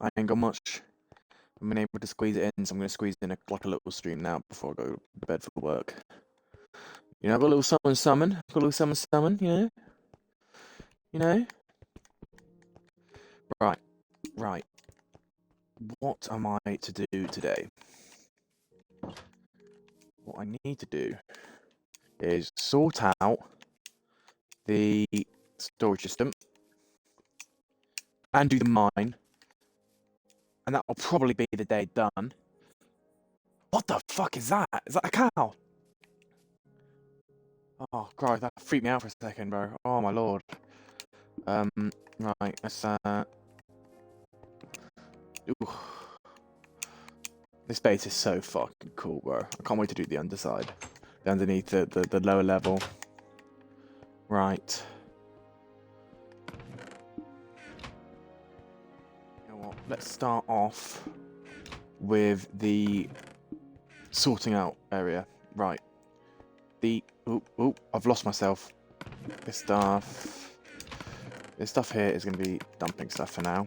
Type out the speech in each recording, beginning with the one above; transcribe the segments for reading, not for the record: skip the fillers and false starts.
I ain't got much. I've been able to squeeze it in, so I'm going to squeeze in like a little stream now before I go to bed for work. You know, I've got a little summon. I've got a little summon, you know? You know? Right, right. What am I to do today? What I need to do is sort out the storage system and do the mine, and that will probably be the day done. What the fuck is that? Is that a cow? Oh, God, that freaked me out for a second, bro. Oh, my lord. Right, let's, ooh. This base is so fucking cool, bro. I can't wait to do the underside. The underneath the lower level. Right. You know what? Let's start off with the sorting out area. Right. I've lost myself. This stuff here is going to be dumping stuff for now.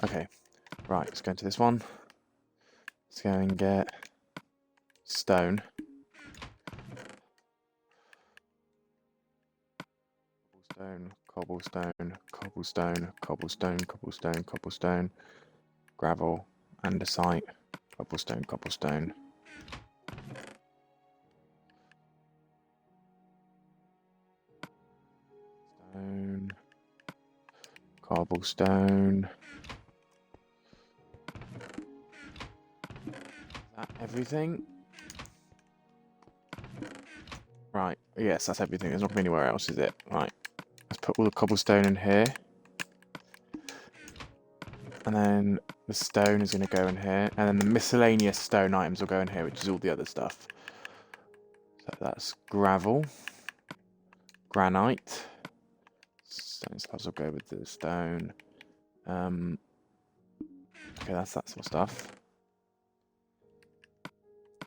Okay. Right, let's go into this one. Let's go and get stone. Cobblestone, cobblestone, gravel, andesite, cobblestone. Stone, cobblestone. Is that everything? Right, yes, that's everything. There's not going to be anywhere else, is it? Right, let's put all the cobblestone in here. And then the stone is going to go in here. And then the miscellaneous stone items will go in here, which is all the other stuff. So that's gravel, granite. Stone slabs will go with the stone. Okay, that's that sort of stuff.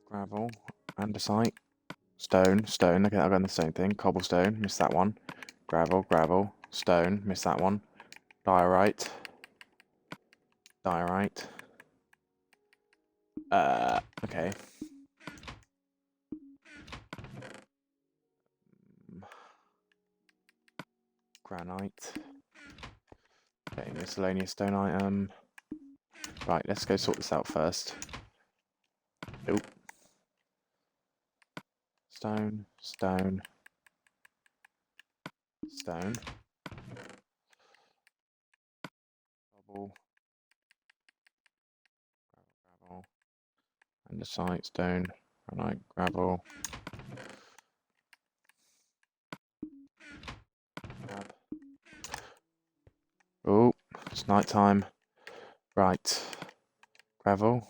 Gravel, andesite, stone. Okay, I've got the same thing. Cobblestone, missed that one. Gravel, stone, missed that one. Diorite. Okay. Granite. Okay, miscellaneous stone item. Right, let's go sort this out first. Nope. Stone. Gravel. Andesite, stone, granite, gravel. Oh, it's night time. Right. Gravel.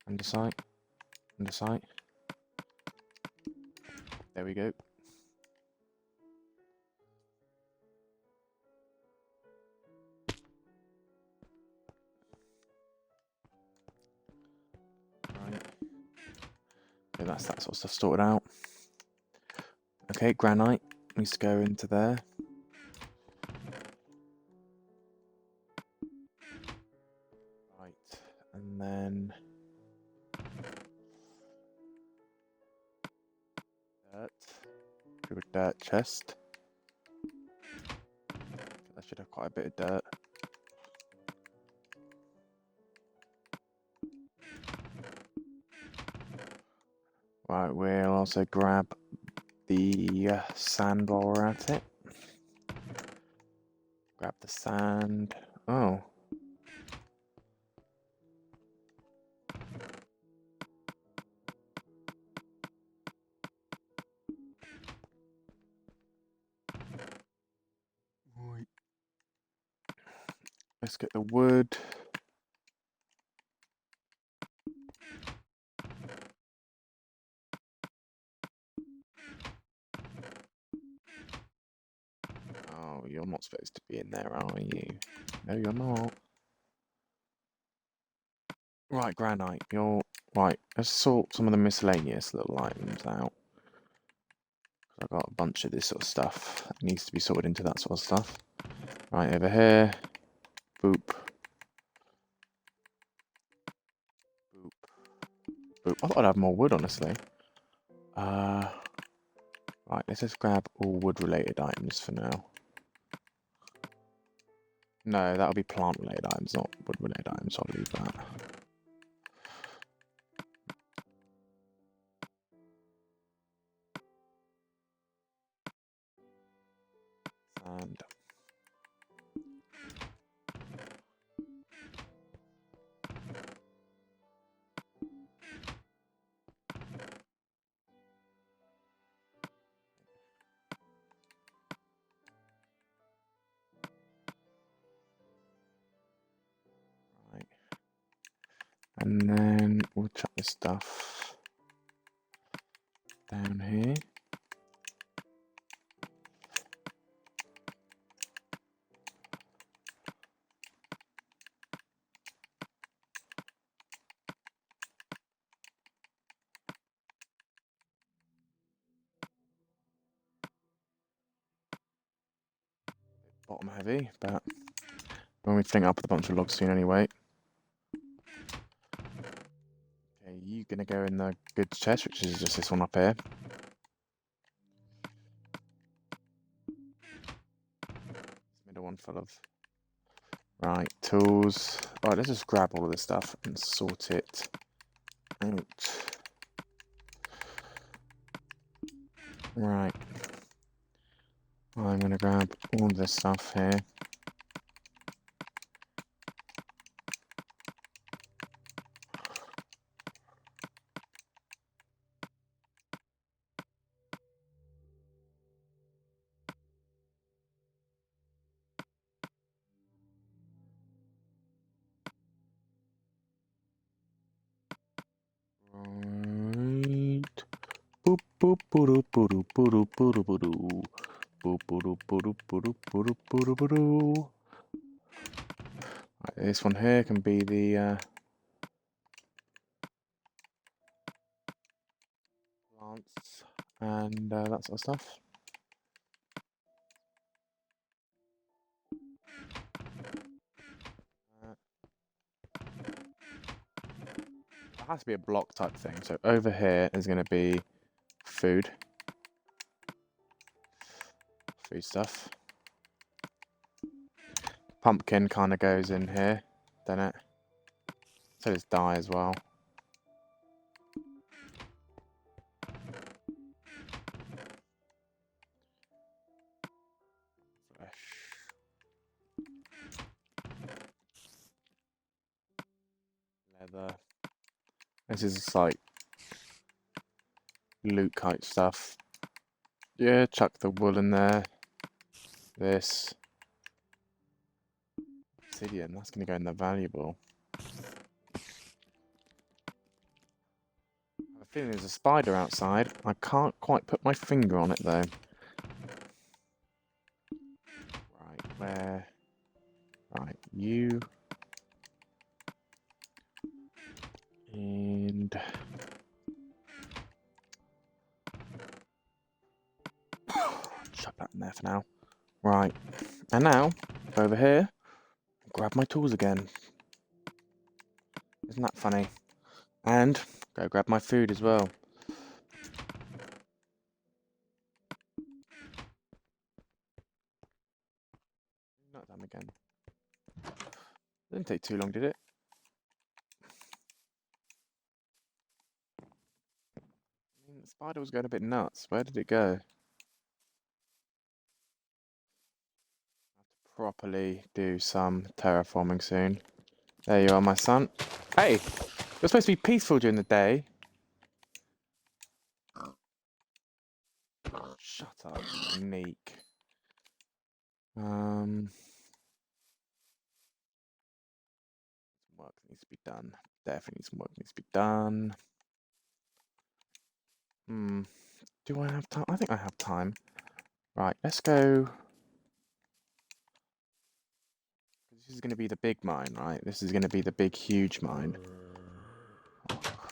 Andesite. There we go. Right. Okay, that's that sort of stuff sorted out. Okay, granite needs to go into there. Right, and then dirt. Do a dirt chest. That should have quite a bit of dirt. Right, we'll also grab the sand while we're at it. Grab the sand. Oh. Right. Let's get the wood. Oh, you're not supposed to be in there, are you? No, you're not. Right, granite. You're right. Let's sort some of the miscellaneous little items out. got a bunch of this sort of stuff that needs to be sorted into that sort of stuff. Right, over here. Boop. Boop. Boop. I thought I'd have more wood, honestly. Right, let's just grab all wood-related items for now. No, that'll be plant-related items, not wood-related items, so I'll leave that. And right. And then we'll chuck this stuff down here. Bottom heavy, but when we fling up with a bunch of logs soon anyway. Okay, you're gonna go in the goods chest, which is just this one up here. Middle one full of right tools. Alright, let's just grab all of this stuff and sort it out. Right. I'm gonna grab all this stuff here. Boop boop boop boop boop boop boop boop boop boop boop boop boop boop boop. Right, this one here can be the plants and that sort of stuff. It has to be a block type thing. So over here is going to be food stuff. Pumpkin kind of goes in here, doesn't it? So does dye as well. Fresh. Leather. This is like loot kite stuff. Yeah, chuck the wool in there. This. Obsidian, that's going to go in the valuable. I have a feeling there's a spider outside. I can't quite put my finger on it though. Right, where? Right, you. And chuck that in there for now. Right, and now go over here, grab my tools again. Isn't that funny? And go grab my food as well. Not them again. Didn't take too long, did it? I mean, the spider was going a bit nuts. Where did it go? Properly do some terraforming soon. There you are, my son. Hey, you're supposed to be peaceful during the day. Shut up, Neek. Some work needs to be done. Definitely some work needs to be done. Do I have time? I think I have time. Right, let's go. This is going to be the big mine, right? This is going to be the big, huge mine.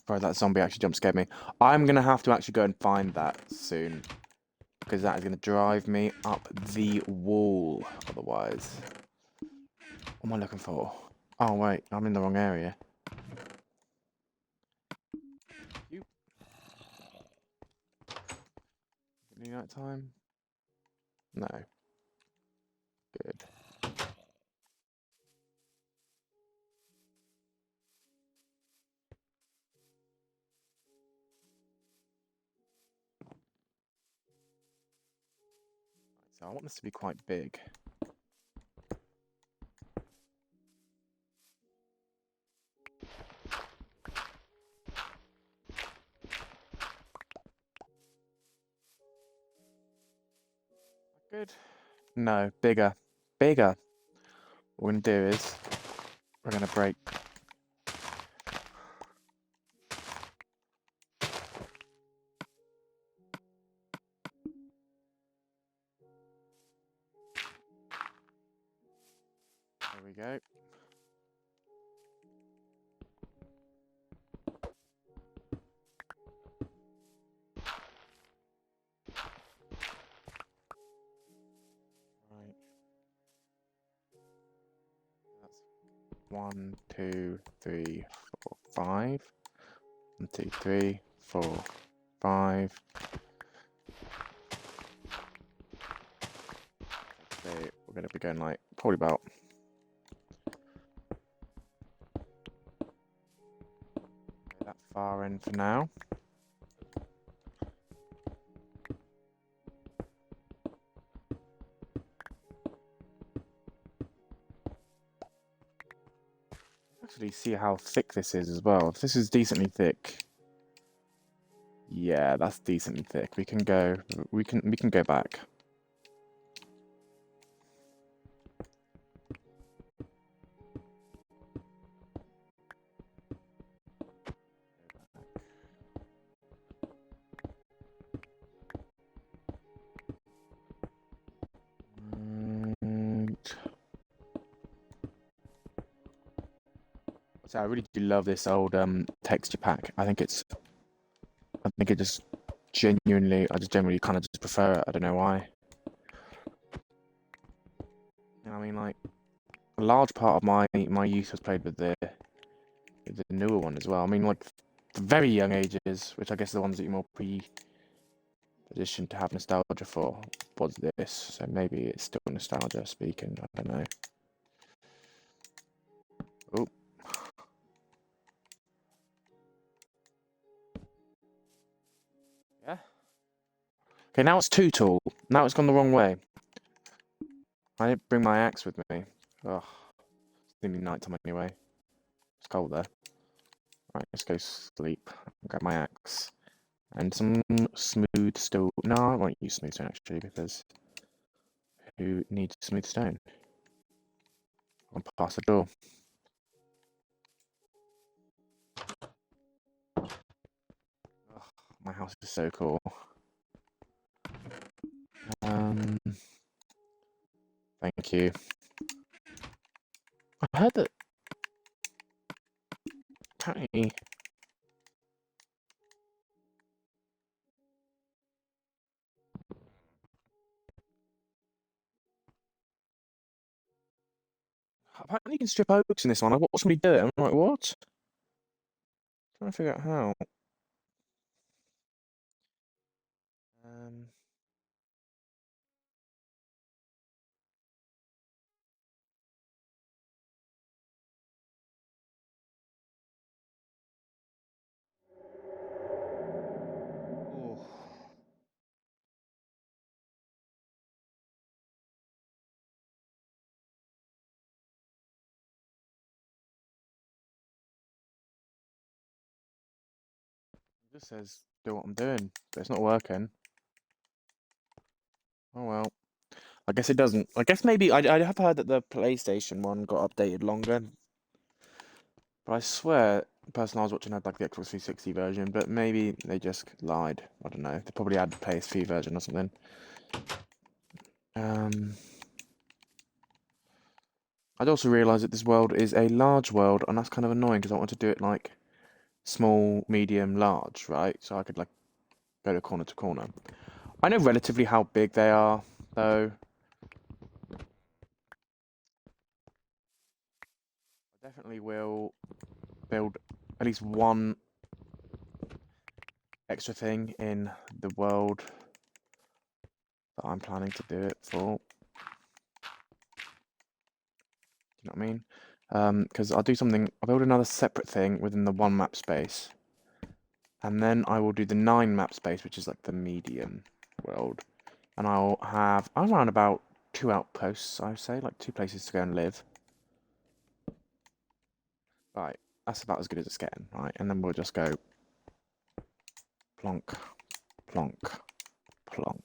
Bro, that zombie actually jump scared me. I'm going to have to actually go and find that soon. because that is going to drive me up the wall otherwise. What am I looking for? Oh, wait, I'm in the wrong area. Any night time? No. Good. So I want this to be quite big. Good. No, bigger. Bigger. What we're going to do is we're going to break. There we go. Right. That's 1, 2, 3, 4, 5. 1, 2, 3, 4, 5. So we're going to be going like probably about that far in for now. Actually see how thick this is as well. If this is decently thick, yeah, that's decently thick. We can go back. So I really do love this old texture pack. I think it just genuinely, I just generally kind of just prefer it. I don't know why. I mean, like, a large part of my youth was played with the newer one as well. I mean, like, the very young ages, which I guess are the ones that you're more pre-positioned to have nostalgia for, was this. So maybe it's still nostalgia speaking. I don't know. Oh. Yeah. Okay, now it's too tall. Now it's gone the wrong way. I didn't bring my axe with me. Oh, it's nearly nighttime anyway. It's cold there. Right, let's go sleep. Grab my axe. And some smooth stone. No, I won't use smooth stone actually, because who needs smooth stone? I'll pass the door. Oh, my house is so cool. Thank you. I heard that apparently you can strip oaks in this one. I watched somebody do it. I'm like, what? Trying to figure out how. Oh. It just says do what I'm doing, but it's not working. Oh well. I guess it doesn't. I guess maybe I have heard that the PlayStation one got updated longer. But I swear the person I was watching had like the Xbox 360 version, but maybe they just lied. I don't know. They probably had the PS3 version or something. I'd also realised that this world is a large world, and that's kind of annoying because I want to do it like small, medium, large, right? So I could like go to corner to corner. I know relatively how big they are, though. I definitely will build at least one extra thing in the world that I'm planning to do it for. Do you know what I mean? Because I'll do something, I'll build another separate thing within the 1 map space. And then I will do the 9 map space, which is like the medium world. And I'll have around about 2 outposts, I would say, like 2 places to go and live. Right, that's about as good as it's getting, right? And then we'll just go plonk, plonk, plonk.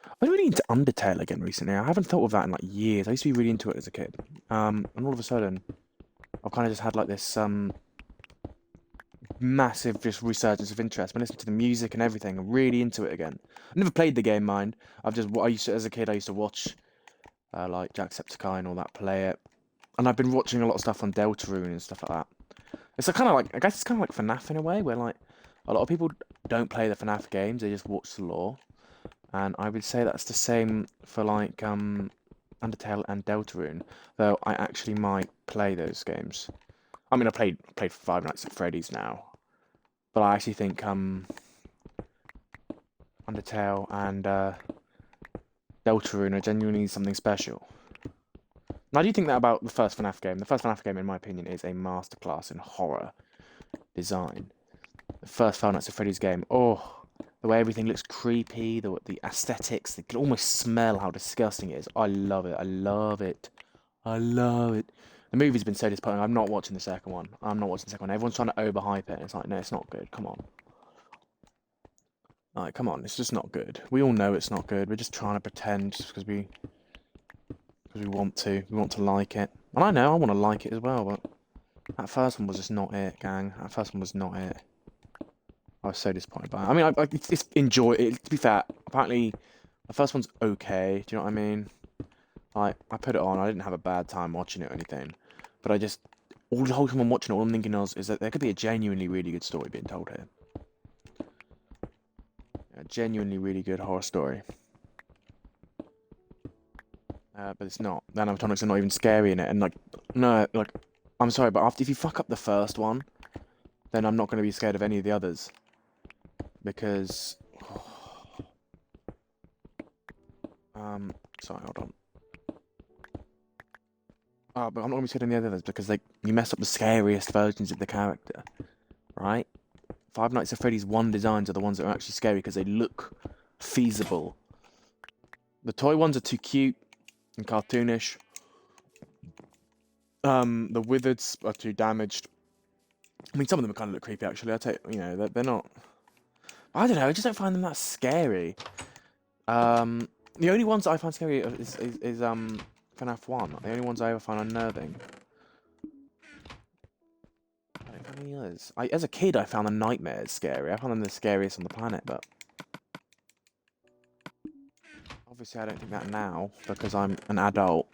I've been really into Undertale again recently. I haven't thought of that in like years. I used to be really into it as a kid. And all of a sudden, I've kind of just had like this massive just resurgence of interest. I've been listening to the music and everything. I'm really into it again. I never played the game, mind. I used to, as a kid, I used to watch like Jacksepticeye and all that play it. And I've been watching a lot of stuff on Deltarune and stuff like that. It's kind of like, I guess it's kind of like FNAF in a way, where like a lot of people don't play the FNAF games, they just watch the lore. And I would say that's the same for like Undertale and Deltarune, though I actually might play those games. I mean, I played Five Nights at Freddy's now, but I actually think Undertale and Deltarune are genuinely something special. And I do think that about the first FNAF game. The first FNAF game, in my opinion, is a masterclass in horror design. The first Five Nights at Freddy's game, oh, the way everything looks creepy, the aesthetics, you can almost smell how disgusting it is. I love it. I love it. I love it. The movie's been so disappointing. I'm not watching the second one. I'm not watching the second one. Everyone's trying to overhype it. It's like, no, it's not good. Come on. Like, come on. It's just not good. We all know it's not good. We're just trying to pretend just because we want to. We want to like it. And I know I want to like it as well, but that first one was just not it, gang. That first one was not it. I was so disappointed by it. I mean, it's enjoy it. To be fair, apparently the first one's okay. Do you know what I mean? Like, I put it on. I didn't have a bad time watching it or anything, but all the whole time I'm watching it, all I'm thinking is that there could be a genuinely really good story being told here. A genuinely really good horror story. But it's not. The animatronics are not even scary in it, and like, no, like, I'm sorry, but if you fuck up the first one, then I'm not going to be scared of any of the others. Because, sorry, hold on. Oh, but I'm not going to be scared of any of the others because you mess up the scariest versions of the character, right? Five Nights at Freddy's 1 designs are the ones that are actually scary because they look feasible. The toy ones are too cute and cartoonish. The Withereds are too damaged. I mean, some of them kind of look creepy, actually. They're not... I don't know, I just don't find them that scary. The only ones that I find scary is FNAF 1. The only ones I ever find unnerving. I don't find any others. As a kid, I found the nightmares scary. I found them the scariest on the planet, but... Obviously, I don't think that now, because I'm an adult.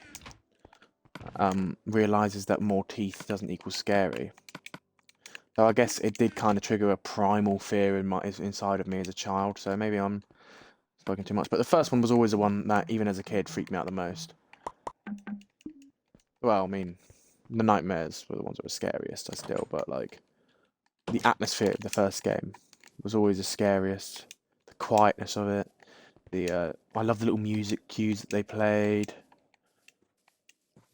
Realises that more teeth doesn't equal scary. Though I guess it did kind of trigger a primal fear inside of me as a child, so maybe I'm spoken too much. But the first one was always the one that, even as a kid, freaked me out the most. Well, I mean, the nightmares were the ones that were scariest, still, but like, the atmosphere of the first game was always the scariest. The quietness of it. I love the little music cues that they played.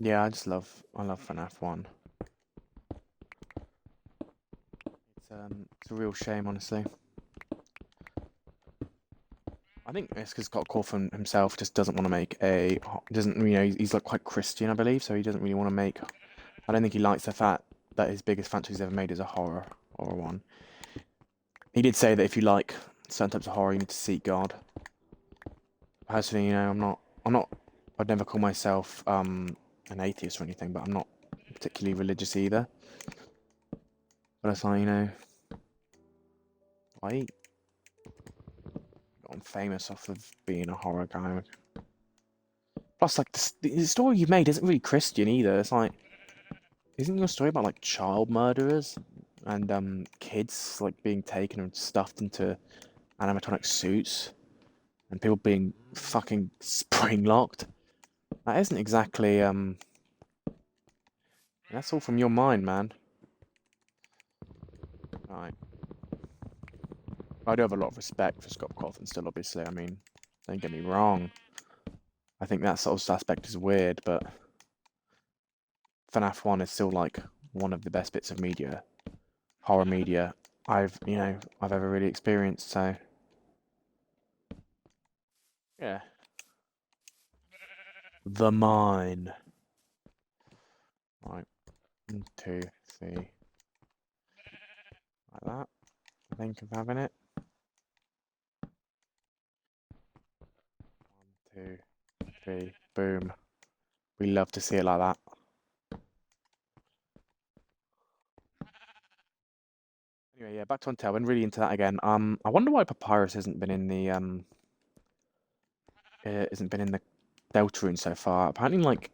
Yeah, I love FNAF 1. It's a real shame, honestly. I think it's because Scott Cawthon himself just doesn't want to make he's like quite Christian, I believe, so he doesn't really want to make... I don't think he likes the fact that his biggest franchise he's ever made is a horror one. He did say that if you like certain types of horror, you need to seek God. Personally, I'd never call myself an atheist or anything, but I'm not particularly religious either. But it's like, I'm famous off of being a horror guy. Plus, like, the story you've made isn't really Christian either. It's like, isn't your story about like child murderers and kids like being taken and stuffed into animatronic suits and people being fucking spring locked. That isn't exactly that's all from your mind, man. Right. I do have a lot of respect for Scott Cawthon still, obviously. I mean, don't get me wrong. I think that sort of aspect is weird, but FNAF 1 is still like one of the best bits of media, horror media I've ever really experienced, so yeah. The Mine. Right. 1, 2, 3. Like that. I think of having it. 1, 2, 3. Boom. We love to see it like that. Anyway, yeah, back to Until. Been really into that again. I wonder why Papyrus hasn't been in the Deltarune so far. Apparently, like,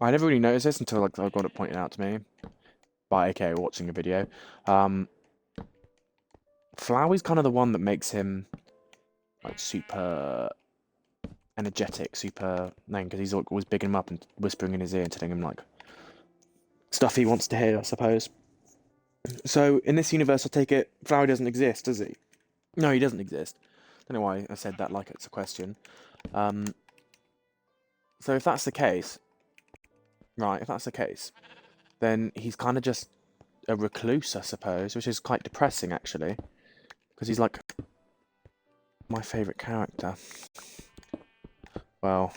I never really noticed this until like I got it pointed out to me by AKA watching a video. Flowey's kind of the one that makes him like super energetic, super known because he's always bigging him up and whispering in his ear and telling him like stuff he wants to hear, I suppose. So in this universe, I take it Flowey doesn't exist, does he? No, he doesn't exist. Don't know why I said that like it's a question. So if that's the case, right? If that's the case, then he's kind of just a recluse, I suppose, which is quite depressing actually, because he's like my favourite character. Well,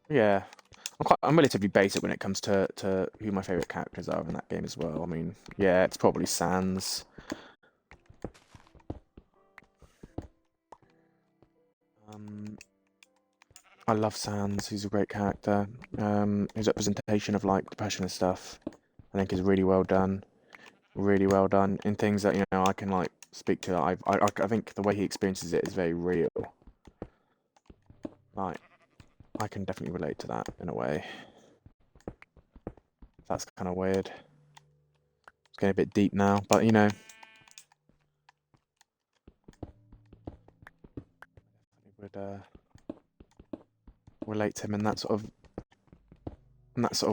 yeah, I'm relatively basic when it comes to who my favourite characters are in that game as well. I mean, yeah, it's probably Sans. I love Sans. He's a great character. His representation of like depression and stuff, I think, is really well done. Really well done in things that I can like speak to. I think the way he experiences it is very real. Like, I can definitely relate to that in a way. That's kind of weird. It's getting a bit deep now, but would relate to him in that sort of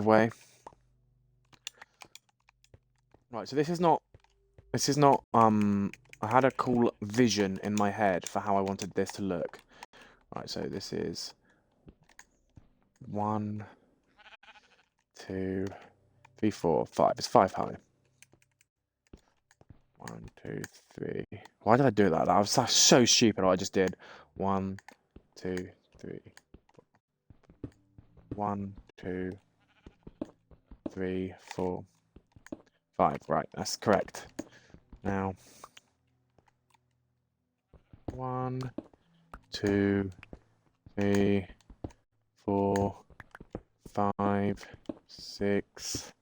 way. Right, so this is not I had a cool vision in my head for how I wanted this to look. Right, so this is 1, 2, 3, 4, 5. It's 5 high. 1, 2, 3. Why did I do that? That was so stupid what I just did. 1, 2, 3. 1, 2, 3, 4, 5. Right, that's correct. Now 1, 2, 3, 4, 5, 6.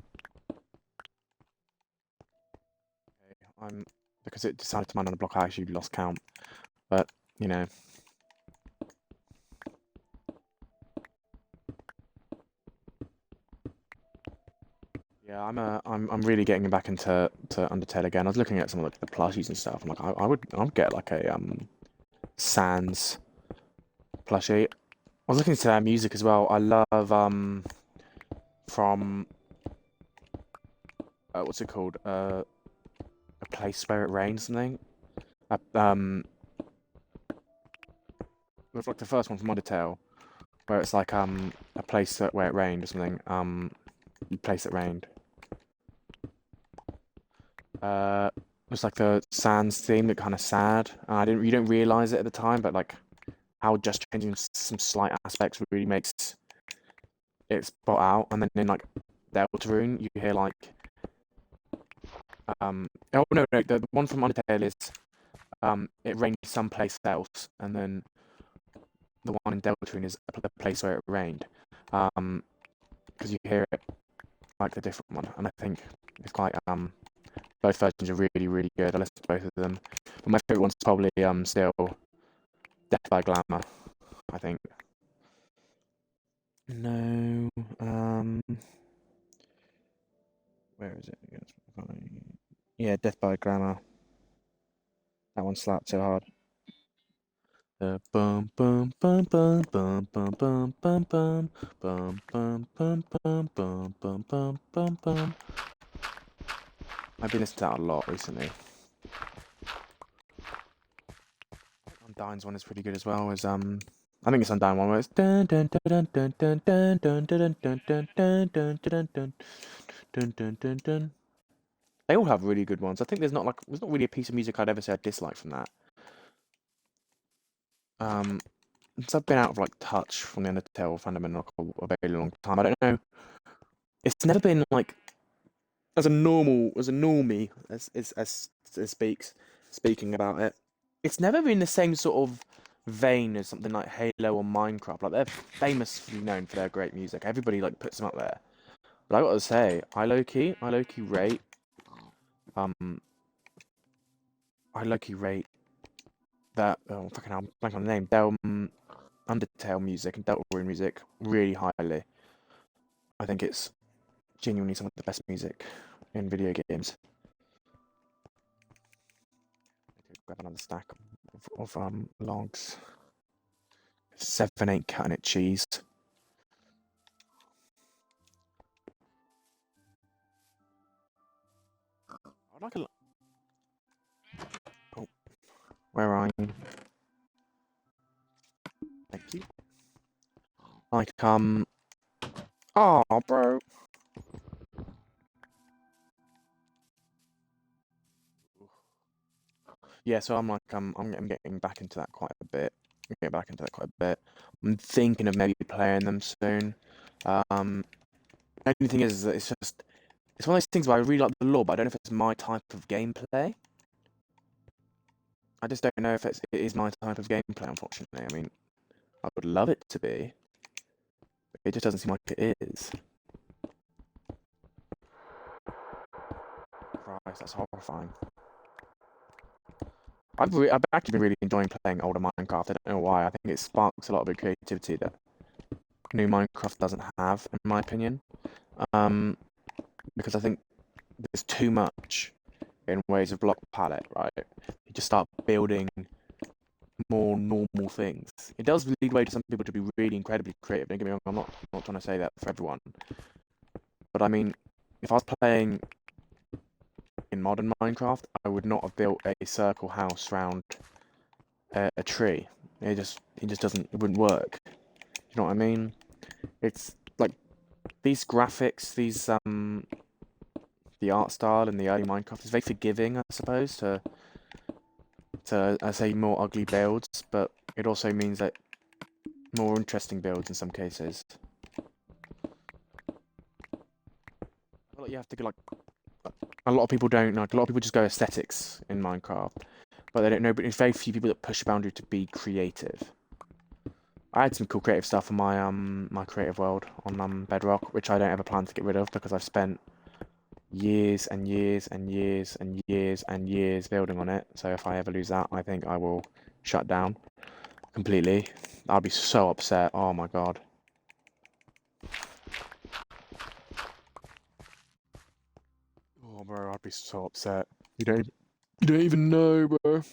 Okay, because it decided to mine on the block, I actually lost count. But yeah, I'm really getting back into Undertale again. I was looking at some of the plushies and stuff. I'm like, I would get like a Sans plushie. I was looking into their music as well. I love from what's it called? A Place Where It Rains, something. It's like the first one from Undertale, where it's like a place where it rained or something. A place that rained. It's like the Sans theme, that kind of sad. You don't realize it at the time, but like how just changing some slight aspects really makes it spot out. And then in like Deltarune, you hear like oh no, the one from Undertale is it rained someplace else, and then the one in Deltarune is the place where it rained. Because you hear it like the different one, and I think it's quite both versions are really, really good. I listened to both of them, but my favorite one's probably still Death by Glamour, I think. No, where is it? Yeah, Death by Glamour. one slapped so hard. Bum bum bum bum bum bum bum bum bum bum bum bum bum bum bum bum bum bum. I've been listening to that a lot recently. Undyne's one is pretty good as well. Is I think it's Undyne one where it's dun dun dun dun dun dun dun dun dun dun dun dun dun dun dun dun dun dun. They all have really good ones. I think there's not really a piece of music I'd ever say I dislike from that. Since I've been out of like touch from the Undertale fandom in like a very long time, I don't know. It's never been like as a normie as speaking about it. It's never been the same sort of vein as something like Halo or Minecraft. Like they're famously known for their great music. Everybody like puts them up there. But I gotta say, I low key rate that fucking hell, I'm blanking on the name. Undertale music and Deltarune music really highly. I think it's genuinely some of the best music in video games. Grab another stack of logs. 7 ain't cutting it, cheese. I'd like a. Oh, where are you? Thank you. Like Oh, bro. Yeah, so I'm getting back into that quite a bit. I'm thinking of maybe playing them soon. The only thing is that it's one of those things where I really like the lore, but I don't know if it's my type of gameplay. I just don't know if it is my type of gameplay, unfortunately. I mean, I would love it to be, but it just doesn't seem like it is. Christ, that's horrifying. I've actually been really enjoying playing older Minecraft. I don't know why. I think it sparks a lot of the creativity that new Minecraft doesn't have, in my opinion. Because I think there's too much in ways of block palette, right? You just start building more normal things. It does lead way to some people to be really incredibly creative. Don't get me wrong, I'm not trying to say that for everyone. But I mean, if I was playing in modern Minecraft, I would not have built a circle house around a tree. It just doesn't. It wouldn't work. You know what I mean? It's like these graphics, the art style in the early Minecraft is very forgiving, I suppose, to I say more ugly builds, but it also means that more interesting builds in some cases. I feel like you have to go like a lot of people don't like. A lot of people just go aesthetics in Minecraft, but they don't know. But there's very few people that push the boundary to be creative. I had some cool creative stuff in my my creative world on Bedrock, which I don't ever plan to get rid of because I've spent years and years and years and years and years building on it. So if I ever lose that, I think I will shut down completely. I'll be so upset. Oh my god. Oh bro, I'd be so upset. You don't even know, bro.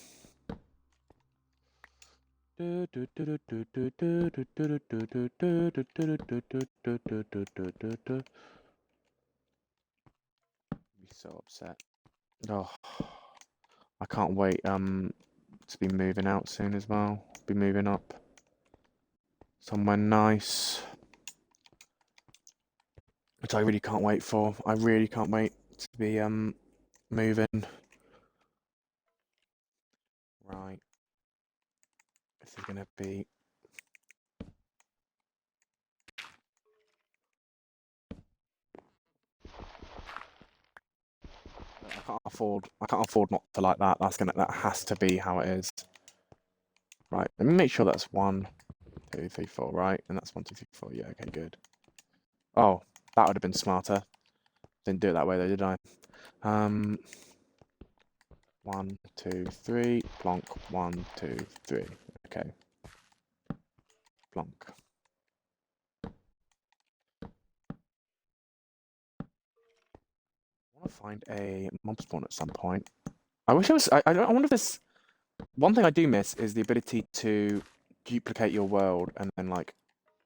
Be so upset. Oh, I can't wait to be moving out soon as well. Be moving up somewhere nice, which I really can't wait for. I really can't wait to be moving. Right. This is gonna be. I can't afford not to like that. That has to be how it is. Right. Let me make sure that's 1, 2, 3, 4. Right, and that's 1, 2, 3, 4. Yeah. Okay. Good. Oh, that would have been smarter. Didn't do it that way though, did I? 1, 2, 3. Plonk. 1, 2, 3. Okay. Plonk. I want to find a mob spawn at some point. I wish I was. I wonder if this. One thing I do miss is the ability to duplicate your world and then like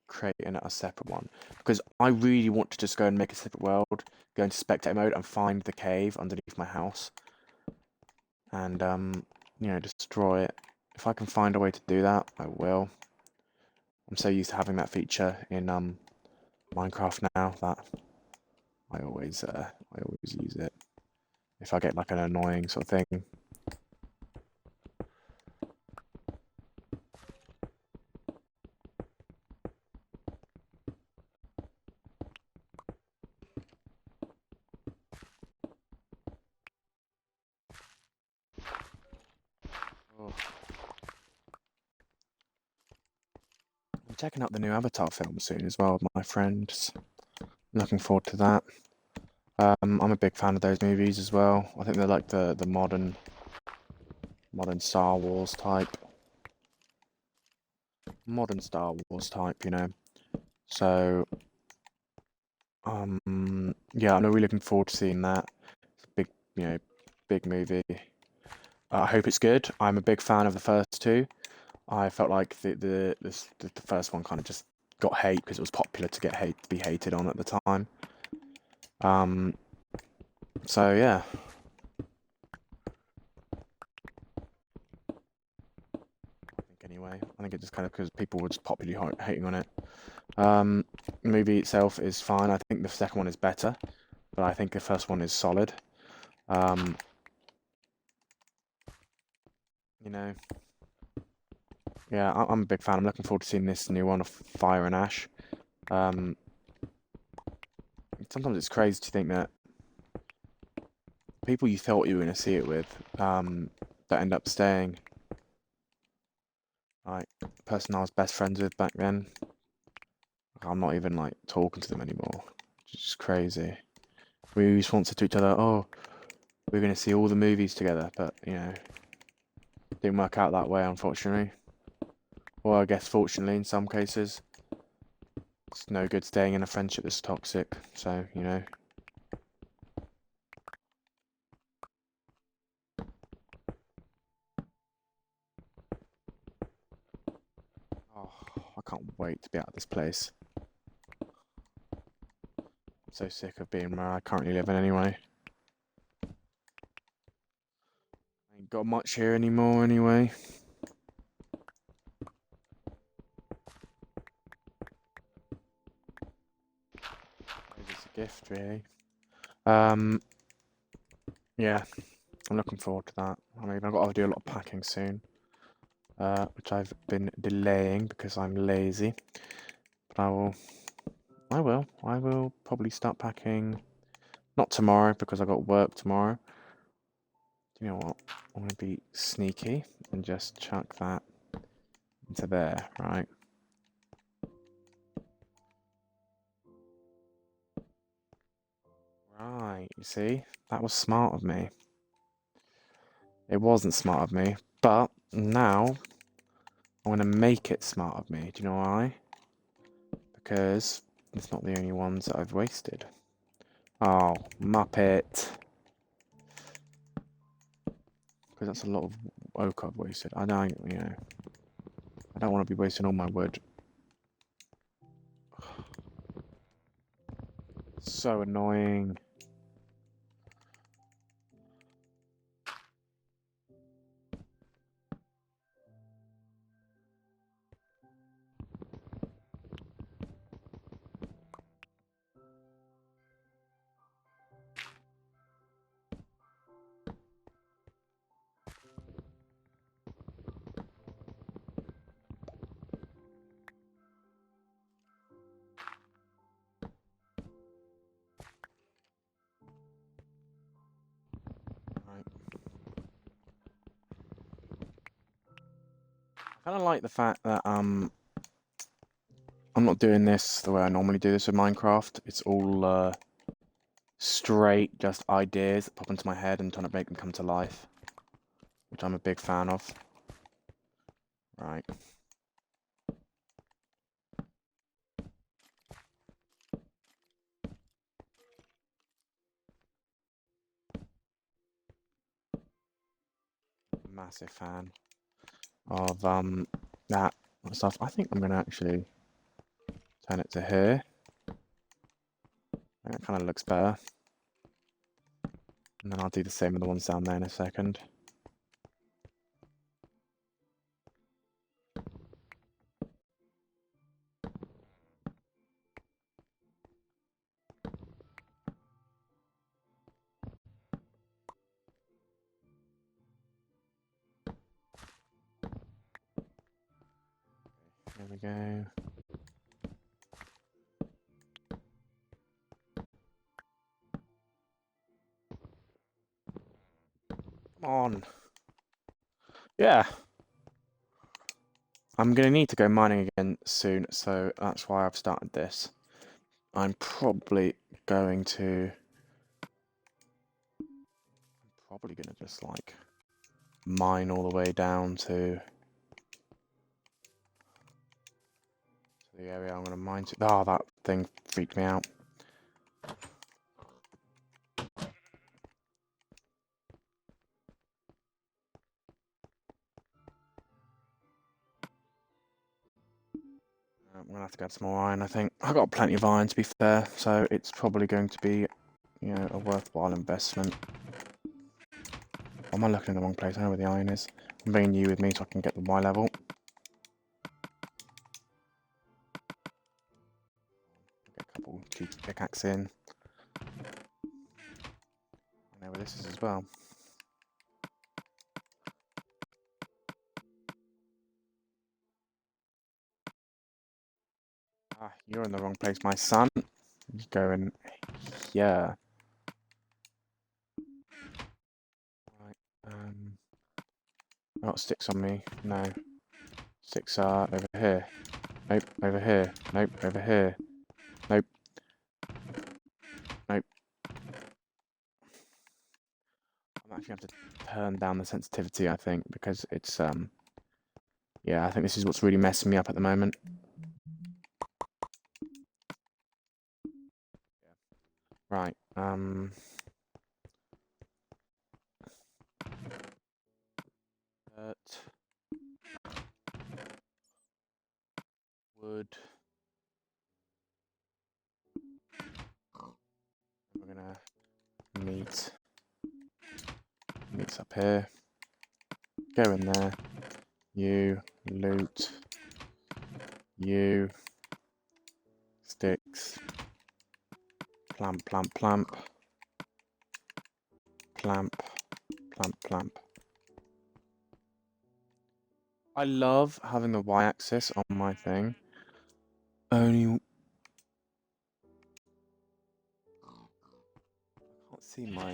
create a separate one. Because I really want to just go and make a separate world, go into spectator mode and find the cave underneath my house. And you know, destroy it. If I can find a way to do that, I will. I'm so used to having that feature in Minecraft now that I always use it. If I get like an annoying sort of thing. Oh. I'm checking out the new Avatar film soon as well with my friends. Looking forward to that. I'm a big fan of those movies as well. I think they're like the modern Star Wars type. Modern Star Wars type, you know. So yeah, I'm really looking forward to seeing that. It's a big, you know, big movie. I hope it's good. I'm a big fan of the first two. I felt like the first one kind of just got hate because it was popular to be hated on at the time. So yeah. Anyway, I think it just kind of because people were just popularly hating on it. The movie itself is fine. I think the second one is better, but I think the first one is solid. You know, yeah, I'm a big fan. I'm looking forward to seeing this new one of Fire and Ash. Sometimes it's crazy to think that people you thought you were going to see it with, that end up staying. Like, the person I was best friends with back then, I'm not even like talking to them anymore. It's just crazy. We used to answer to each other, oh, we're going to see all the movies together, but you know, didn't work out that way, unfortunately. Or I guess fortunately in some cases. It's no good staying in a friendship that's toxic, so you know. Oh, I can't wait to be out of this place. I'm so sick of being where I currently live in anyway. Ain't got much here anymore anyway. It's a gift, really. Yeah, I'm looking forward to that. I mean, I've got to do a lot of packing soon, which I've been delaying because I'm lazy. But I will probably start packing. Not tomorrow because I got work tomorrow. Do you know what? I'm gonna be sneaky and just chuck that into there, right? Right, you see? That was smart of me. It wasn't smart of me, but now I'm gonna make it smart of me. Do you know why? Because it's not the only ones that I've wasted. Oh, Muppet. Because that's a lot of oak I've wasted. I don't, you know, I don't want to be wasting all my wood. So annoying. Right. I kind of like the fact that I'm not doing this the way I normally do this with Minecraft. It's all straight, just ideas that pop into my head and trying to make them come to life, which I'm a big fan of. Right. Massive fan. of that stuff. I think I'm gonna actually turn it to here. That kind of looks better. And then I'll do the same with the ones down there in a second. There we go. Come on. Yeah. I'm going to need to go mining again soon, so that's why I've started this. I'm probably going to just like mine all the way down to the area I'm going to mine to. Oh, that thing freaked me out. I'm going to have to get some more iron, I think. I've got plenty of iron, to be fair, so it's probably going to be, you know, a worthwhile investment. Or am I looking in the wrong place? I know where the iron is. I'm bringing you with me so I can get the Y level. Get a couple cheeky pickaxe in. I know where this is as well. Ah, you're in the wrong place, my son. You go in here. Right. Not sticks on me. No. Sticks are over here. Nope. Over here. Nope. Over here. Nope. Nope. I'm actually going to have to turn down the sensitivity, I think, because it's yeah, I think this is what's really messing me up at the moment. Right. Wood. We're gonna meet up here. Go in there. You loot. You sticks. Plamp, plamp, plamp. Clamp, clamp, clamp. I love having the y-axis on my thing. Only... I can't see my,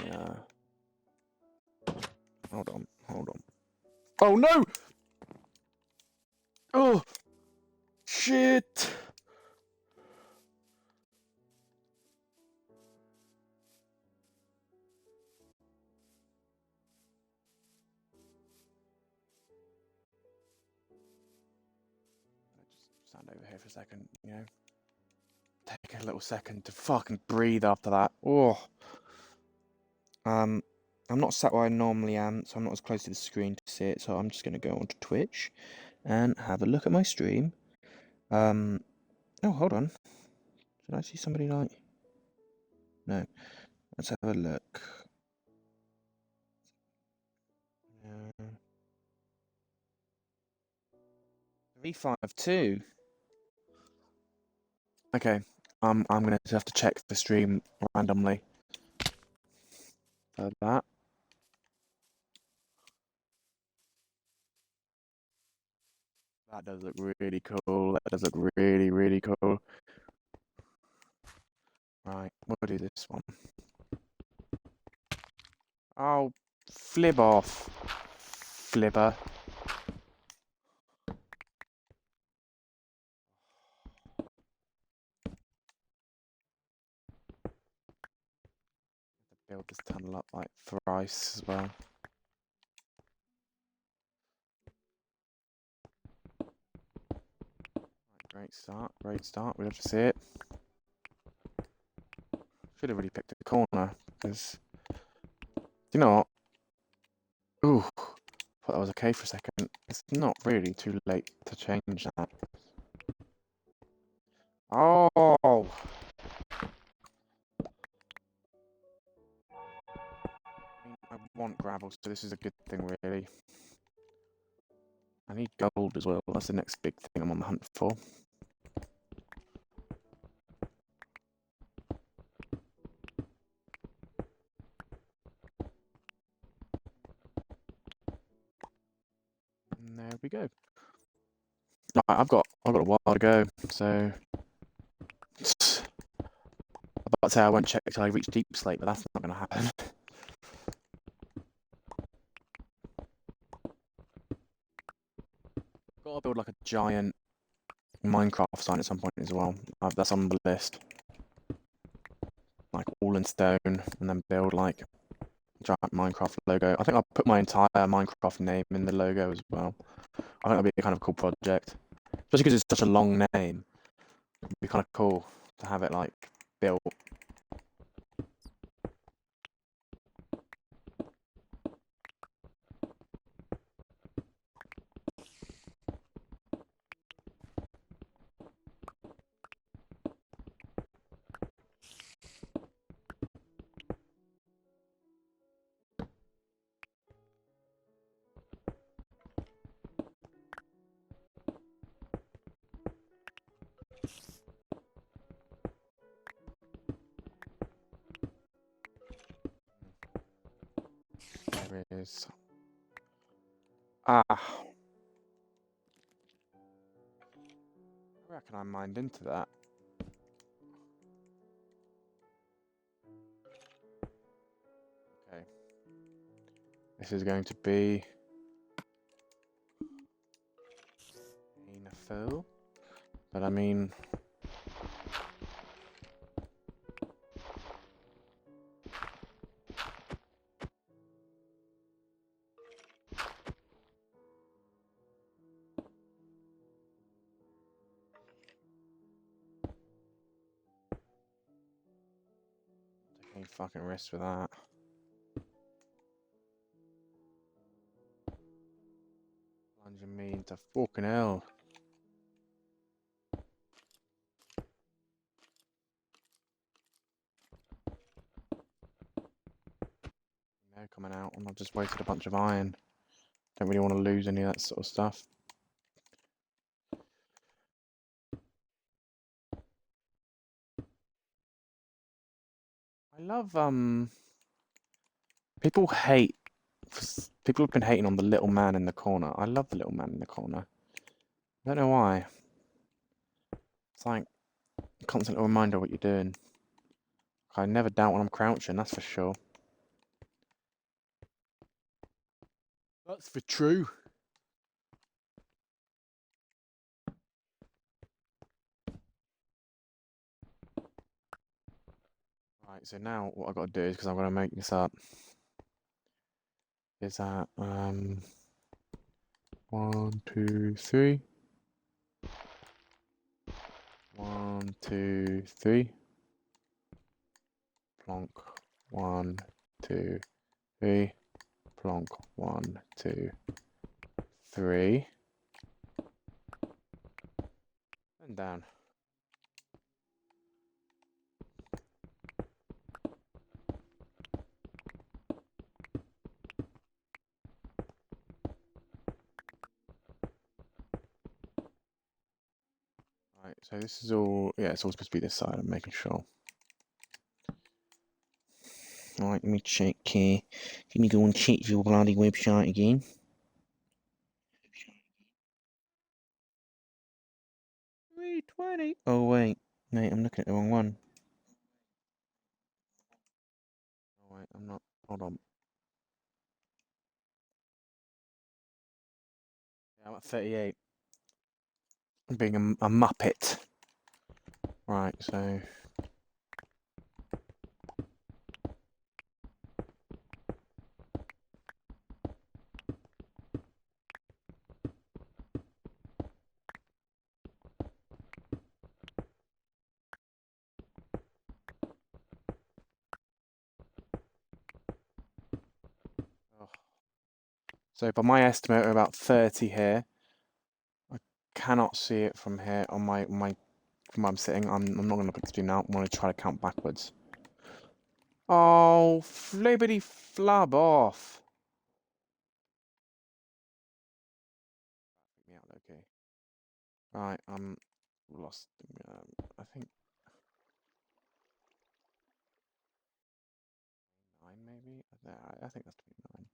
Hold on, hold on. Oh, no! Oh! Shit! Just stand over here for a second, you know? Take a little second to fucking breathe after that. Oh! I'm not sat where I normally am, so I'm not as close to the screen to see it, so I'm just going to go onto Twitch and have a look at my stream. Oh, hold on. Did I see somebody like... No. Let's have a look. 352. Okay. I'm going to have to check the stream randomly. For that. That does look really cool. That does look really, really cool. Right, we'll do this one. Oh, flip off. Flipper. Build this tunnel up like thrice as well. Right, great start. We love to see it. Should have really picked a corner because, you know what? Ooh, thought that was okay for a second. It's not really too late to change that. Oh! I want gravel, so this is a good thing, really. I need gold as well. That's the next big thing I'm on the hunt for. And there we go. Right, I've got a while to go, so I'm about to say I won't check till I reach deep slate, but that's not going to happen. Got to build like a giant Minecraft sign at some point as well. That's on the list. Like all in stone, and then build like a giant Minecraft logo. I think I'll put my entire Minecraft name in the logo as well. I think that'll be a kind of cool project, especially because it's such a long name. It'd be kind of cool to have it like built. There is. I reckon I mined into that. Okay. This is going to be a fill, but I mean. Taking fucking risks with that. Plunging me into fucking hell. They're coming out, and I've just wasted a bunch of iron. Don't really want to lose any of that sort of stuff. I love people have been hating on the little man in the corner. I love the little man in the corner. I don't know why. It's like a constant reminder of what you're doing. I never doubt when I'm crouching, that's for sure. That's for true. Right, so now what I've got to do is, because I'm going to make this up, is that 1, 2, 3. 1, 2, 3. Plonk. 1, 2, 3. Plonk. 1, 2, 3. And down. Right, so this is all, yeah, it's all supposed to be this side, I'm making sure. Right, let me check here. Let me go and check your bloody website again. $3.20. Oh wait, mate, I'm looking at the wrong one. Oh wait, I'm not. Hold on. Yeah, I'm at 38. I'm being a muppet. Right, so. Oh. So by my estimate, we're about 30 here. I cannot see it from here on my from where I'm sitting. I'm not going to look at the screen now. I'm going to try to count backwards. Oh, flippity flub off. Yeah, okay. Right, I'm lost. I think 9 maybe. I think that's 29.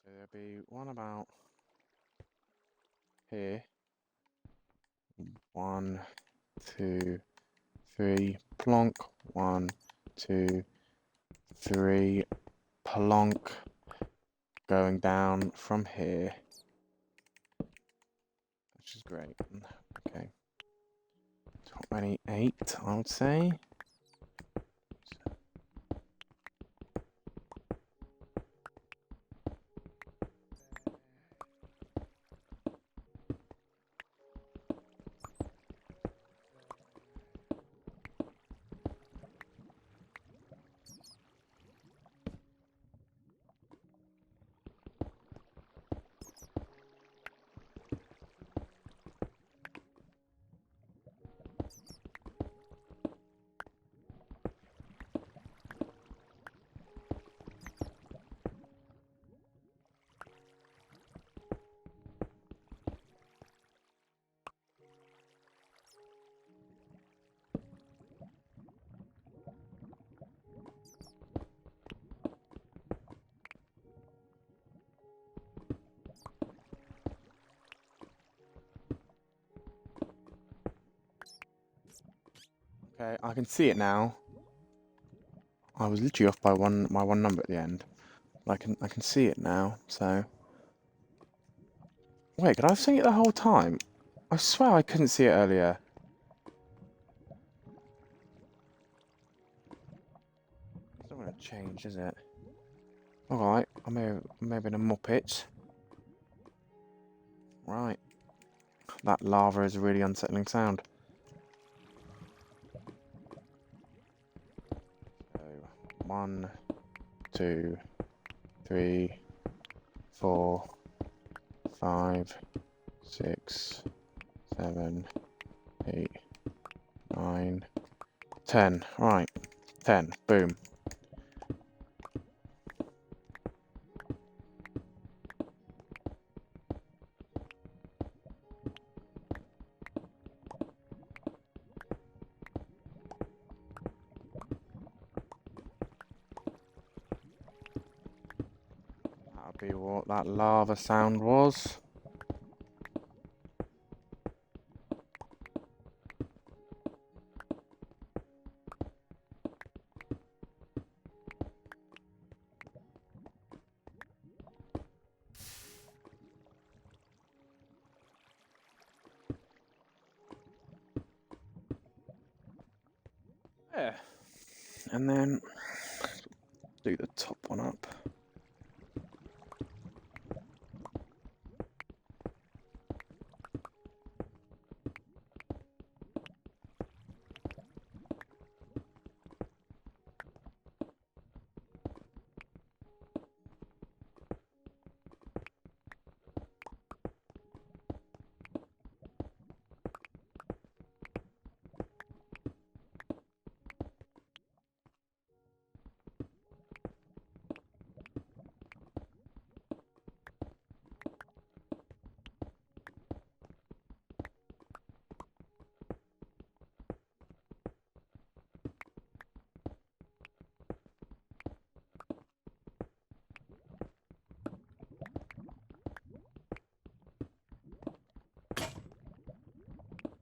So there'll be one about here. 1, 2, 3, plonk. 1, 2, 3, plonk. Going down from here, which is great. Okay. Top many 8, I would say. Okay, I can see it now. I was literally off by my one number at the end. I can see it now, so wait, could I have seen it the whole time? I swear I couldn't see it earlier. It's not gonna change, is it? Alright, I may have been a muppet. Right. That lava is a really unsettling sound. So 1, 2, 3, 4, 5, 6, 7, 8, 9, 10. Right. 10. Boom. That'll be what that lava sound was. Yeah. And then do the top one up.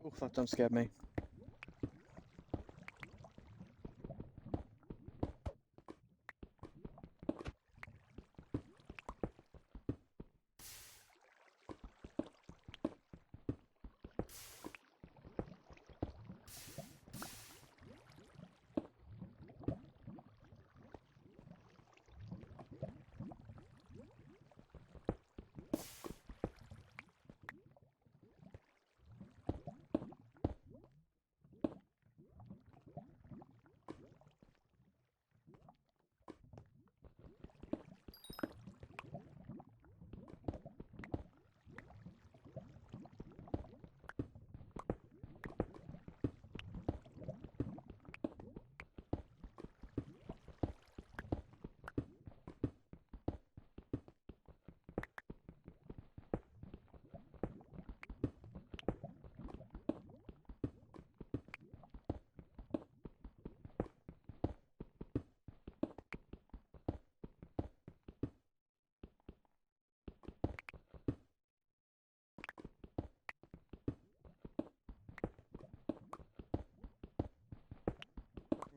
Oh, that jump scared me.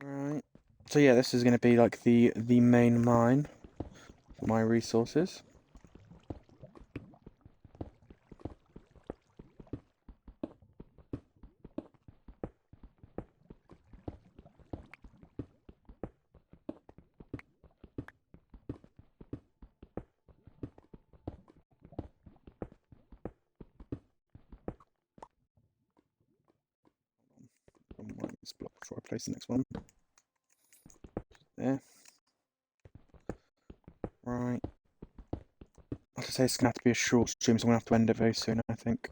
Right. So yeah, this is going to be like the main mine for my resources. This block before I place the next one. There. Right. Like I say, it's going to have to be a short stream, so I'm going to have to end it very soon, I think.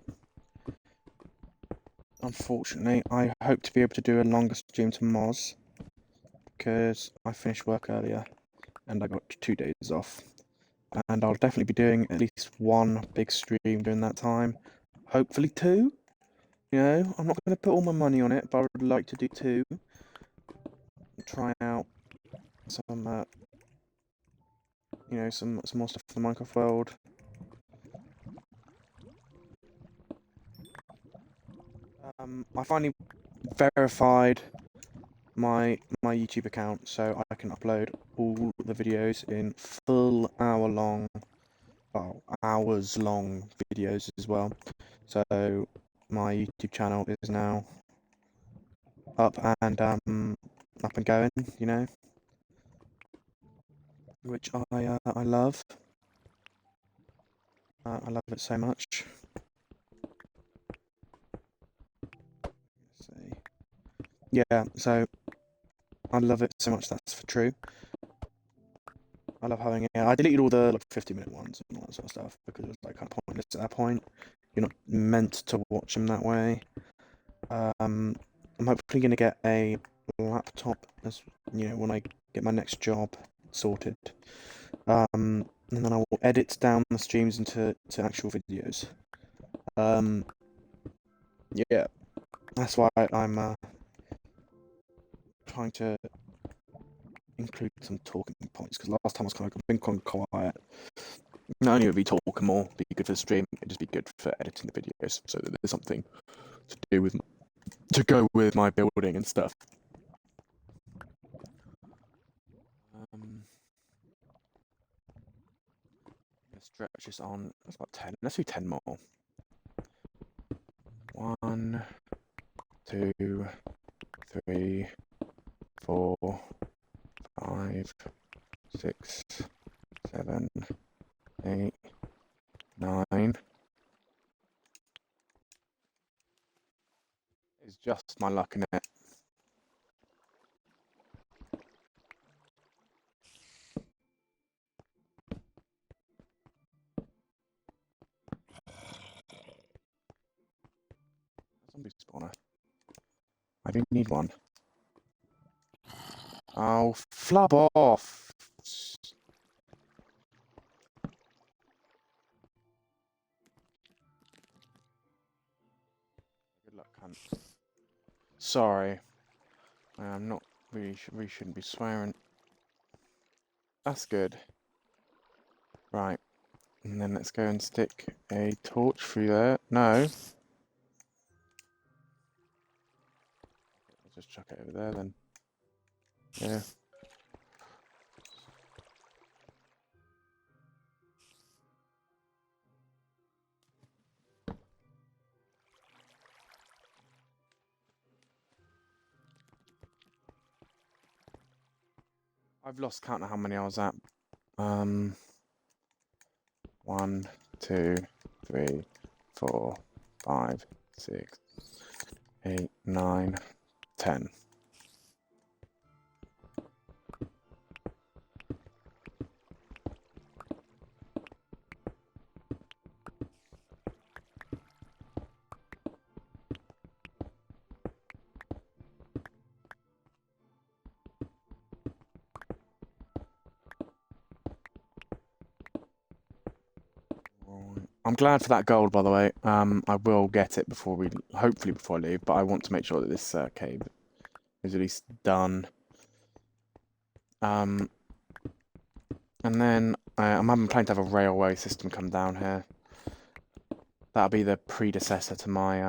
Unfortunately, I hope to be able to do a longer stream to Moz, because I finished work earlier, and I got 2 days off. And I'll definitely be doing at least one big stream during that time. Hopefully 2. You know, I'm not going to put all my money on it, but I would like to do 2. Try out some, you know, some more stuff for the Minecraft world. I finally verified my YouTube account, so I can upload all the videos in full hours-long videos as well. So my YouTube channel is now up and going, you know, which I love. I love it so much. Let's see. Yeah, so I love it so much. That's for true. I love having it. I deleted all the like 50-minute ones and all that sort of stuff because it was like kind of pointless at that point. You're not meant to watch them that way. I'm hopefully gonna get a laptop as you know when I get my next job sorted. And then I will edit down the streams into actual videos. Yeah, that's why I'm trying to include some talking points because last time I was kind of been quite quiet. Not only would be talking more, be good for the stream, it'd just be good for editing the videos so that there's something to do with to go with my building and stuff. Let's stretch this on. That's about 10. Let's do 10 more. 1, 2, 3, 4, 5, 6, 7, 8, 9. It's just my luck in it. Zombie spawner. I do need one. Oh, flub off! Good luck, cunt. Sorry. I'm not really, we shouldn't be swearing. That's good. Right. And then let's go and stick a torch through there. No. I'll just chuck it over there then. Yeah. I've lost count of how many I was at. 1, 2, 3, 4, 5, 6, 8, 9, 10. I'm glad for that gold, by the way. I will get it hopefully before I leave, but I want to make sure that this cave is at least done. And then I'm planning to have a railway system come down here. That'll be the predecessor to my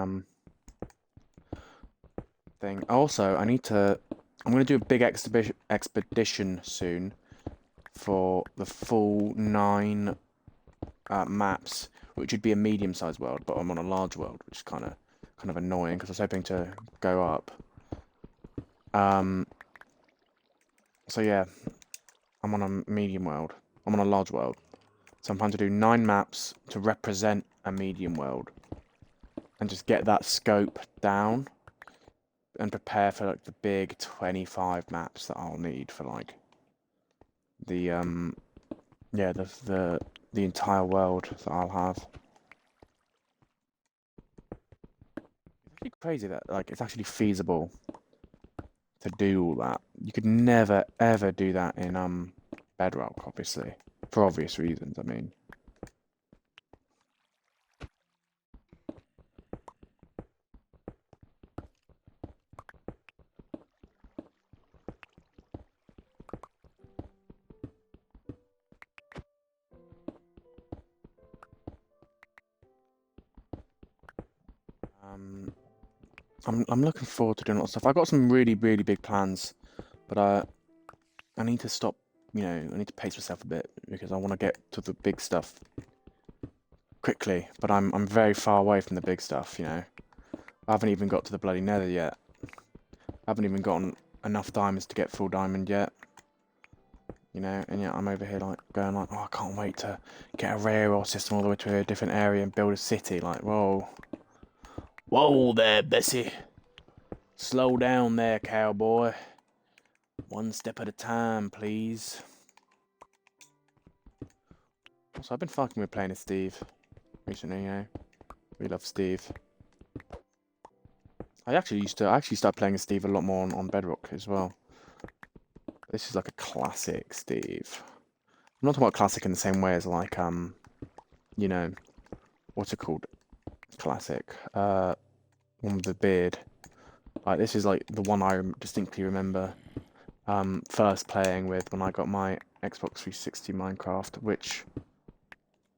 thing. Also, I need to I'm going to do a big expedition soon for the full 9 maps, which would be a medium-sized world, but I'm on a large world, which is kind of annoying because I was hoping to go up. So yeah, I'm on a medium world. I'm on a large world. So I'm planning to do 9 maps to represent a medium world, and just get that scope down, and prepare for like the big 25 maps that I'll need for like the yeah, the entire world that I'll have. It's actually crazy that like it's actually feasible to do all that. You could never ever do that in Bedrock, obviously, for obvious reasons. I mean, I'm looking forward to doing a lot of stuff. I've got some really big plans, but I need to stop. You know, I need to pace myself a bit because I want to get to the big stuff quickly. But I'm very far away from the big stuff. You know, I haven't even got to the bloody Nether yet. I haven't even gotten enough diamonds to get full diamond yet. You know, and yet I'm over here like going like, oh, I can't wait to get a railroad system all the way to a different area and build a city. Like, whoa, whoa there, Bessie. Slow down there, cowboy. One step at a time, please. Also, I've been fucking with playing as Steve recently, you know. We love Steve. I actually started playing as Steve a lot more on Bedrock as well. This is like a classic Steve. I'm not talking about classic in the same way as like you know, what's it called? Classic. One with the beard. Like this is like the one I distinctly remember first playing with when I got my Xbox 360 Minecraft, which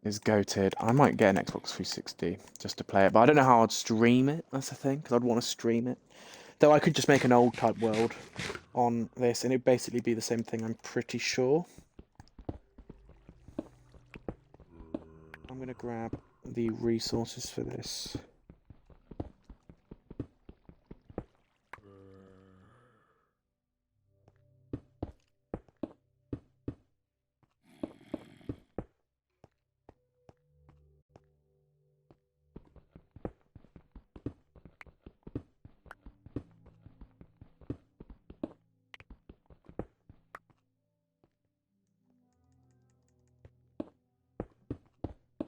is goated. I might get an Xbox 360 just to play it, but I don't know how I'd stream it. That's the thing, because I'd want to stream it. Though I could just make an old type world on this, and it'd basically be the same thing. I'm pretty sure. I'm gonna grab the resources for this.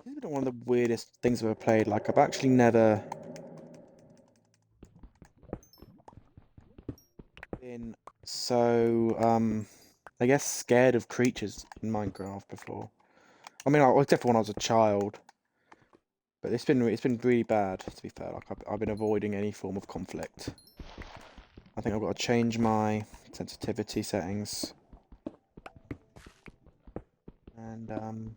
This has been one of the weirdest things I've ever played. Like, I've actually never been so, I guess scared of creatures in Minecraft before. I mean, except for when I was a child. But it's been really bad, to be fair. Like, I've been avoiding any form of conflict. I think I've got to change my sensitivity settings. And,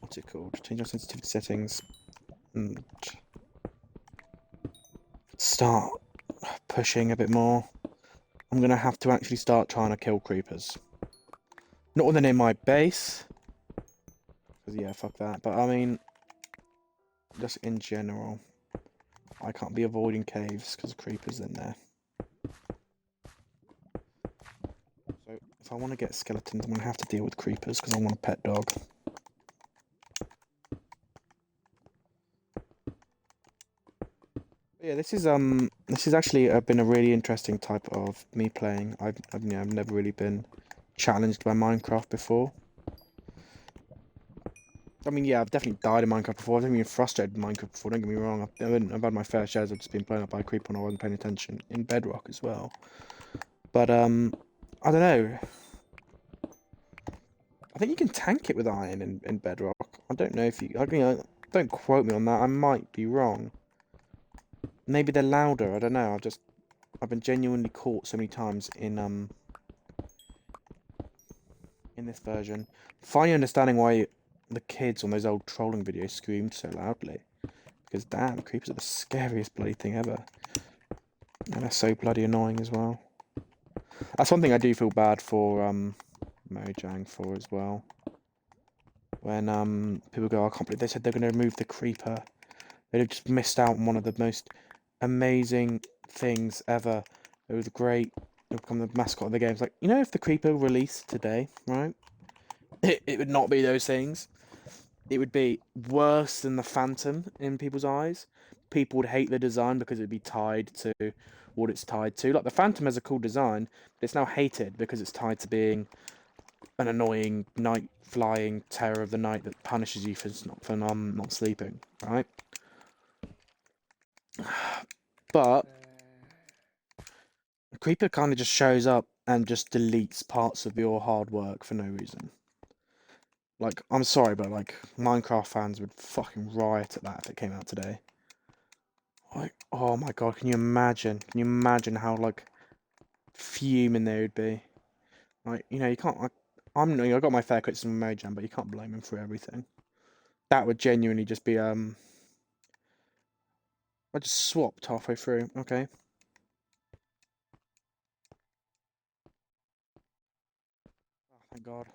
what's it called? Change my sensitivity settings. And start pushing a bit more. I'm going to have to actually start trying to kill creepers. Not when they're near my base. Because, yeah, fuck that. But, I mean, just in general. I can't be avoiding caves because creepers in there. So, if I want to get skeletons, I'm going to have to deal with creepers because I want a pet dog. Yeah, this is actually been a really interesting type of me playing. I've never really been challenged by Minecraft before. I mean, yeah, I've definitely died in Minecraft before. I've definitely been frustrated in Minecraft before. Don't get me wrong. I've had my fair shares of just being blown up by a creeper when I wasn't paying attention in Bedrock as well. But I don't know. I think you can tank it with iron in Bedrock. I don't know if you. I mean, don't quote me on that. I might be wrong. Maybe they're louder. I don't know. I've been genuinely caught so many times in this version. Finally understanding why the kids on those old trolling videos screamed so loudly. Because damn, creepers are the scariest bloody thing ever. And they're so bloody annoying as well. That's one thing I do feel bad for Mojang for as well. When people go, I can't believe they said they're going to remove the creeper. They'd have just missed out on one of the most amazing things ever. It was great. It'll become the mascot of the game. It's like, you know, if the creeper released today, right? It would not be those things. It would be worse than the Phantom in people's eyes. People would hate the design because it'd be tied to what it's tied to. Like, the Phantom has a cool design, but it's now hated because it's tied to being an annoying night flying terror of the night that punishes you for not sleeping, right? But the creeper kind of just shows up and just deletes parts of your hard work for no reason. Like, I'm sorry, but like, Minecraft fans would fucking riot at that if it came out today. Like, oh my god, can you imagine? Can you imagine how, like, fuming they would be? Like, you know, you can't, I got my fair criticism of Mojang, but you can't blame him for everything. That would genuinely just be, I just swapped halfway through, okay. Oh, thank god.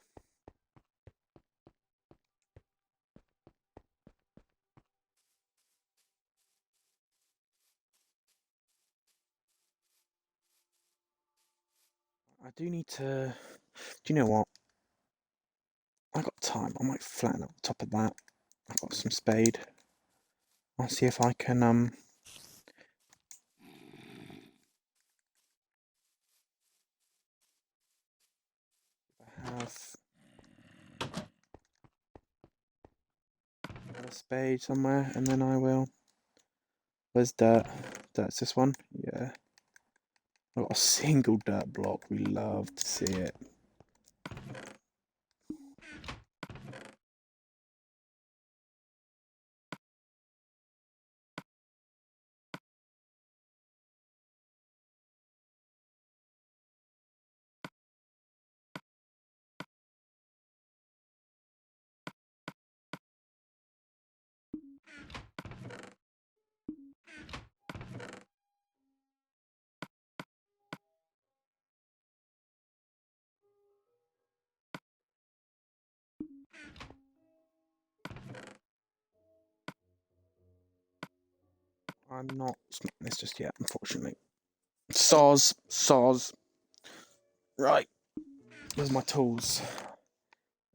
I do need to, do you know what? I got time, I might flatten up the top of that. I've got some spade. I'll see if I can, have a spade somewhere, and then I will. Where's dirt? Dirt's this one? Yeah. I've got a single dirt block. We love to see it. I'm not smacking this just yet, unfortunately. Soz. Right. Where's my tools?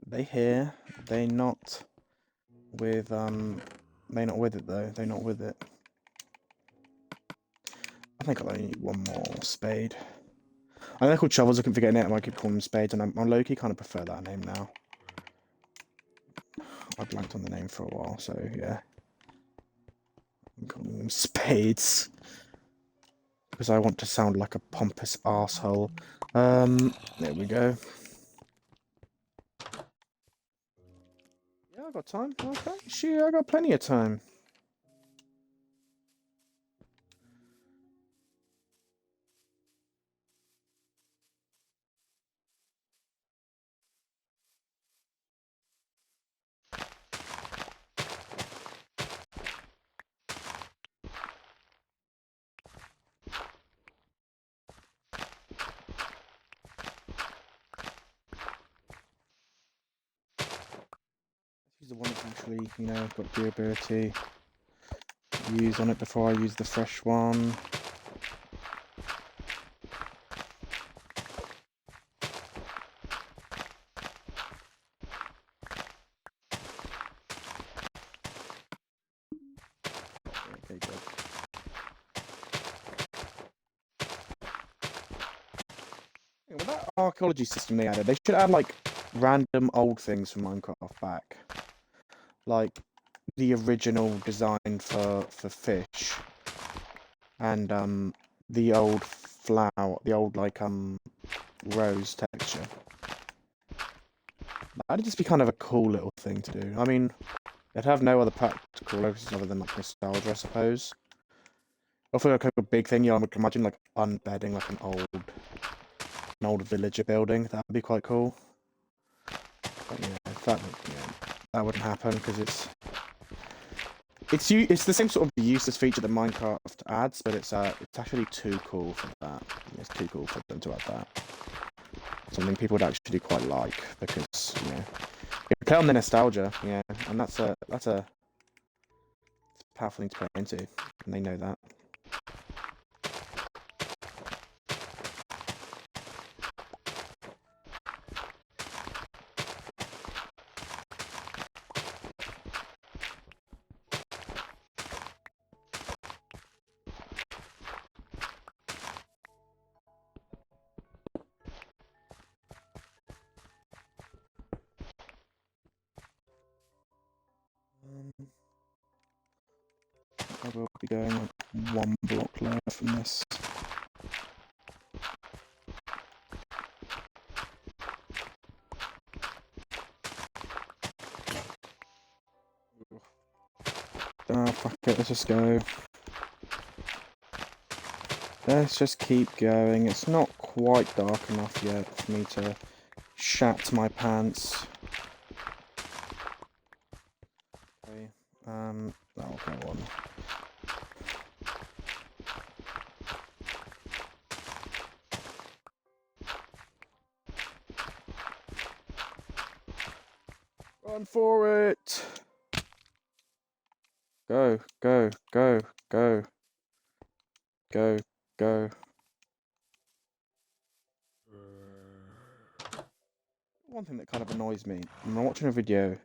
Are they here? They not with they not with it though. They not with it. I think I only need one more spade. I know they're called shovels. I keep forgetting it. I might keep calling them spades, and I'm low-key kind of prefer that name now. I blanked on the name for a while, so yeah. I'm calling them spades because I want to sound like a pompous asshole. There we go. Yeah, I got time. Okay, sure, I got plenty of time. Use the one that's actually, you know, got durability. Use on it before I use the fresh one. Okay, good. With that archaeology system they added, they should add like random old things from Minecraft back. Like the original design for fish. And the old flower, the old like rose texture. That'd just be kind of a cool little thing to do. I mean, it'd have no other practical purposes other than like nostalgia, I suppose. Or for like a big thing, yeah, I would imagine like unbedding like an old villager building. That'd be quite cool. But yeah, that wouldn't happen because it's It's the same sort of useless feature that Minecraft adds, but it's actually too cool for that. It's too cool for them to add that. Something people would actually quite like because you play on the nostalgia, and that's a powerful thing to play into, and they know that. I will be going like 1 block lower from this. Fuck it, let's just go. Let's just keep going. It's not quite dark enough yet for me to shat my pants. Okay, that'll go on. Run for it! Go, go, go, go. Go, go. One thing that kind of annoys me, I'm watching a video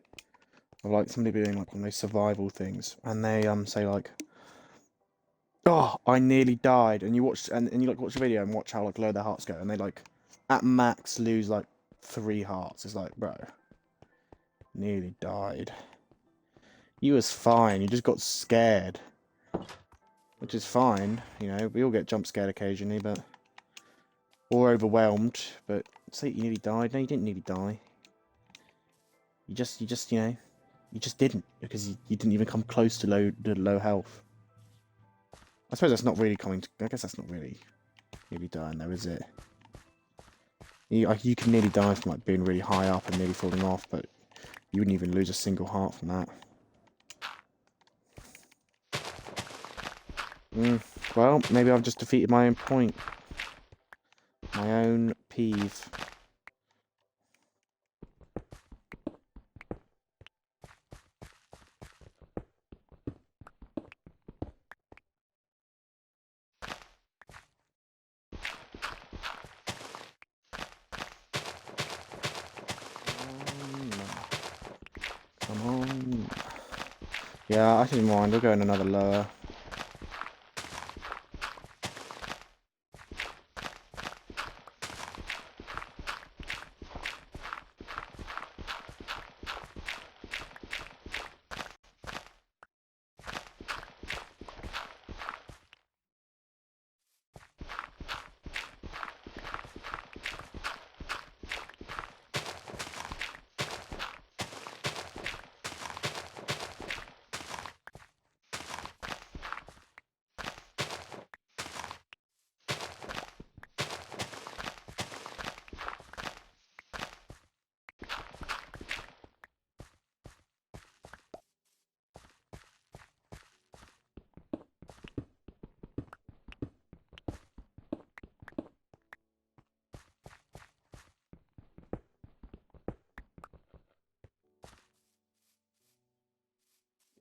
of like somebody doing like one of those survival things, and they say like, "Oh, I nearly died," and you watch and you like watch the video and watch how like low their hearts go, and they like at max lose like 3 hearts. It's like, bro, nearly died. You was fine. You just got scared, which is fine. We all get jump scared occasionally, or overwhelmed. But say you nearly died. No, you didn't nearly die. You just didn't, because you didn't even come close to low health. I suppose that's not really I guess that's not really nearly dying though, is it? You can nearly die from like being really high up and nearly falling off, but you wouldn't even lose a single heart from that. Well, maybe I've just defeated my own point. My own peeve. Come on. Yeah, I didn't mind. We'll go in another lower.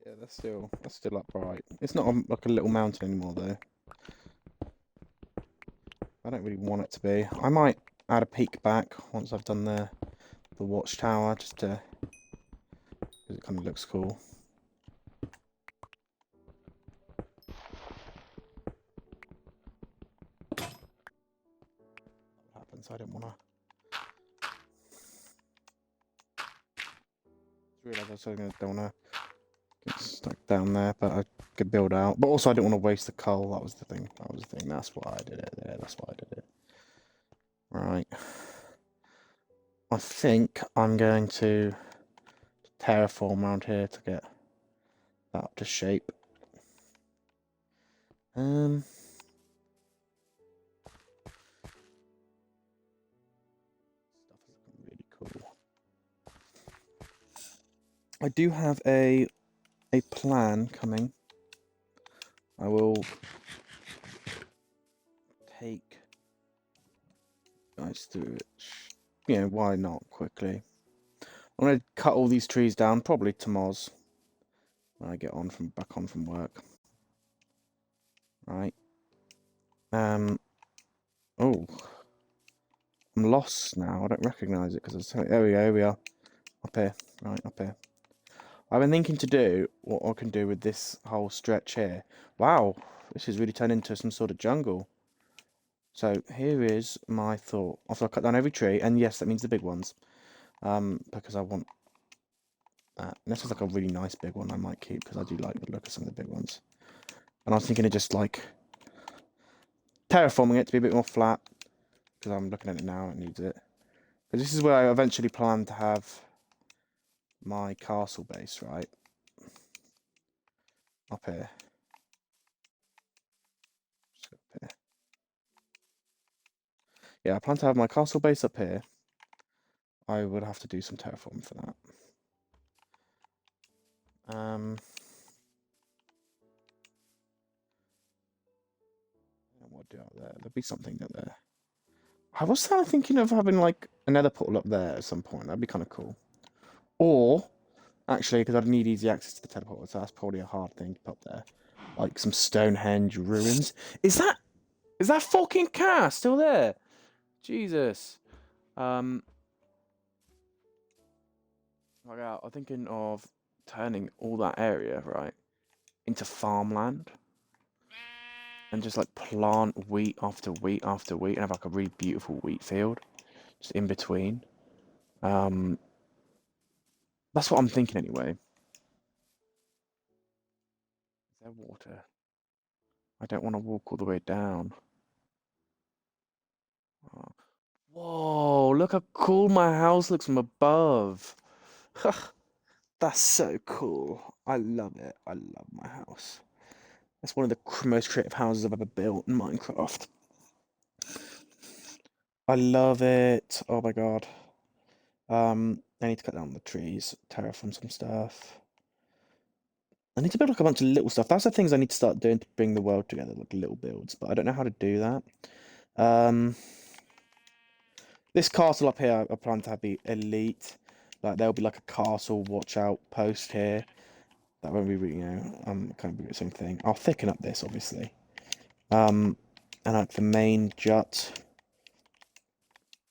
Yeah, that's still upright. It's not like a little mountain anymore though. I don't really want it to be. I might add a peak back once I've done the watchtower, just to, because it kind of looks cool. What happens? I didn't want to. Realised I don't want to get stuck down there, but I could build out. But also, I didn't want to waste the coal. That was the thing. That's why I did it there. That's why I did it. Right. I think I'm going to terraform around here to get that up to shape. Stuff is looking really cool. I do have a a plan coming. I will take guys through it. You know, why not quickly? I'm gonna cut all these trees down, probably tomorrow's when I get back on from work. Right. Oh, I'm lost now. I don't recognise it because there we go. Here we are. Up here. Right, up here. I've been thinking to do what I can do with this whole stretch here. Wow, this has really turned into some sort of jungle. So here is my thought. After I cut down every tree, and yes, that means the big ones. Because I want that. And this is like a really nice big one I might keep because I do like the look of some of the big ones. And I was thinking of just like terraforming it to be a bit more flat because I'm looking at it now and it needs it. But this is where I eventually plan to have my castle base, right? Up here. Just up here. Yeah, I plan to have my castle base up here. I would have to do some terraforming for that. What do out there? There'll be something up there. I was kind of thinking of having like another portal up there at some point. That'd be kind of cool. Or actually, because I'd need easy access to the teleporter, so that's probably a hard thing to put there. Like some Stonehenge ruins. Is that fucking car still there? Jesus. I'm thinking of turning all that area, right, into farmland. And just like plant wheat after wheat after wheat and have like a really beautiful wheat field just in between. That's what I'm thinking anyway. Is there water? I don't want to walk all the way down. Oh. Whoa, look how cool my house looks from above. That's so cool. I love it. I love my house. That's one of the most creative houses I've ever built in Minecraft. I love it. Oh my god. I need to cut down the trees, terraform some stuff. I need to build like a bunch of little stuff. That's the things I need to start doing to bring the world together, like little builds. But I don't know how to do that. This castle up here, I plan to have be elite. Like there'll be like a castle watch out post here. That won't be really, kind of be the same thing. I'll thicken up this, obviously. And like the main jut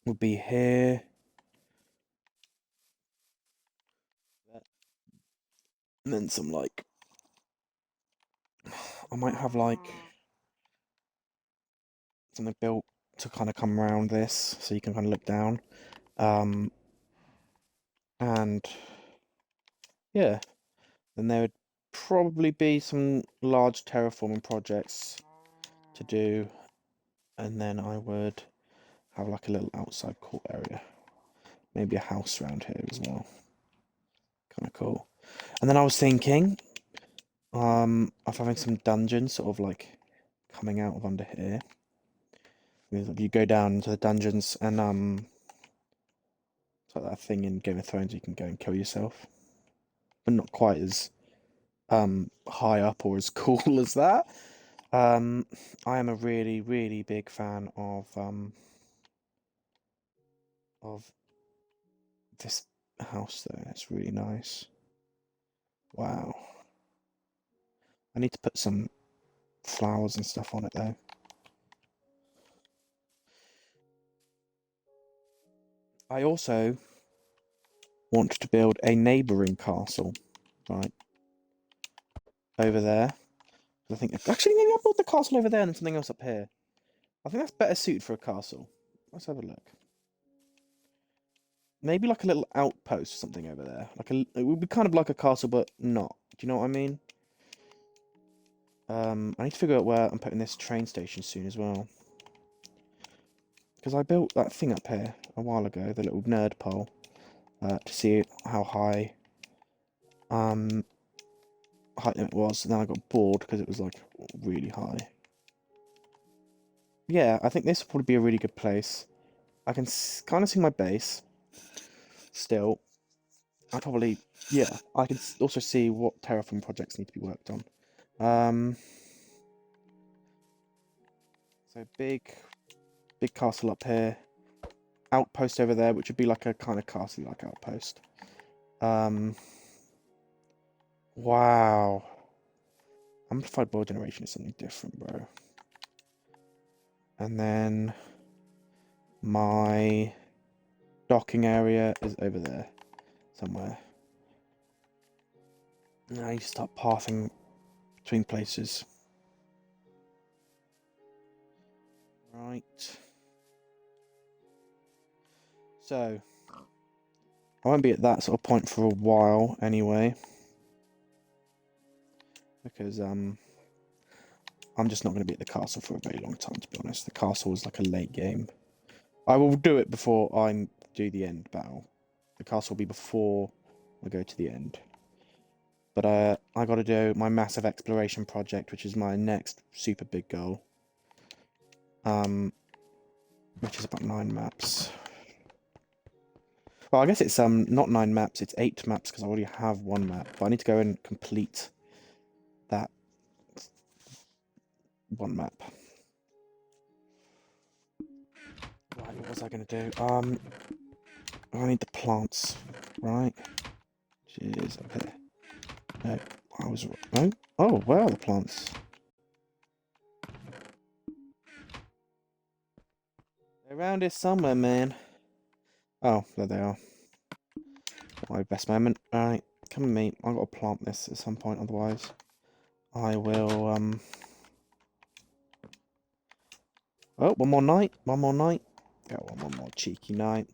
will be here. And then some like, I might have like something built to kind of come around this, so you can kind of look down. And yeah, then there would probably be some large terraforming projects to do, and then I would have like a little outside court area, maybe a house around here as well. Kind of cool. And then I was thinking of having some dungeons sort of like coming out of under here. You go down into the dungeons and it's like that thing in Game of Thrones, you can go and kill yourself, but not quite as high up or as cool as that. I am a really, really big fan of this house though. It's really nice. Wow. I need to put some flowers and stuff on it though. I also want to build a neighbouring castle, right, over there. I think actually maybe I'll build the castle over there and something else up here. I think that's better suited for a castle. Let's have a look. Maybe like a little outpost or something over there. It would be kind of like a castle, but not. Do you know what I mean? I need to figure out where I'm putting this train station soon as well. Because I built that thing up here a while ago, the little nerd pole, to see how high height limit was, and then I got bored because it was like really high. Yeah, I think this will probably be a really good place. I can kind of see my base still, yeah, I could also see what terraform projects need to be worked on. So big castle up here, outpost over there, which would be like a kind of castle-like outpost. Wow. Amplified boil generation is something different, bro. And then my docking area is over there somewhere. Now you start pathing between places. Right. So I won't be at that sort of point for a while anyway. Because I'm just not going to be at the castle for a very long time, to be honest. The castle is like a late game. I will do it before I do the end battle. The castle will be before I go to the end. But I got to do my massive exploration project, which is my next super big goal. Which is about 9 maps. Well, I guess it's not 9 maps, it's 8 maps because I already have 1 map. But I need to go and complete that 1 map. Right, what was I going to do? I need the plants, right? Jeez, okay. No, I was... No? Oh, where are the plants? They're around here somewhere, man. Oh, there they are. My best moment. Alright, come with me. I've got to plant this at some point, otherwise I will, Oh, one more night. One more night. Got one more cheeky night.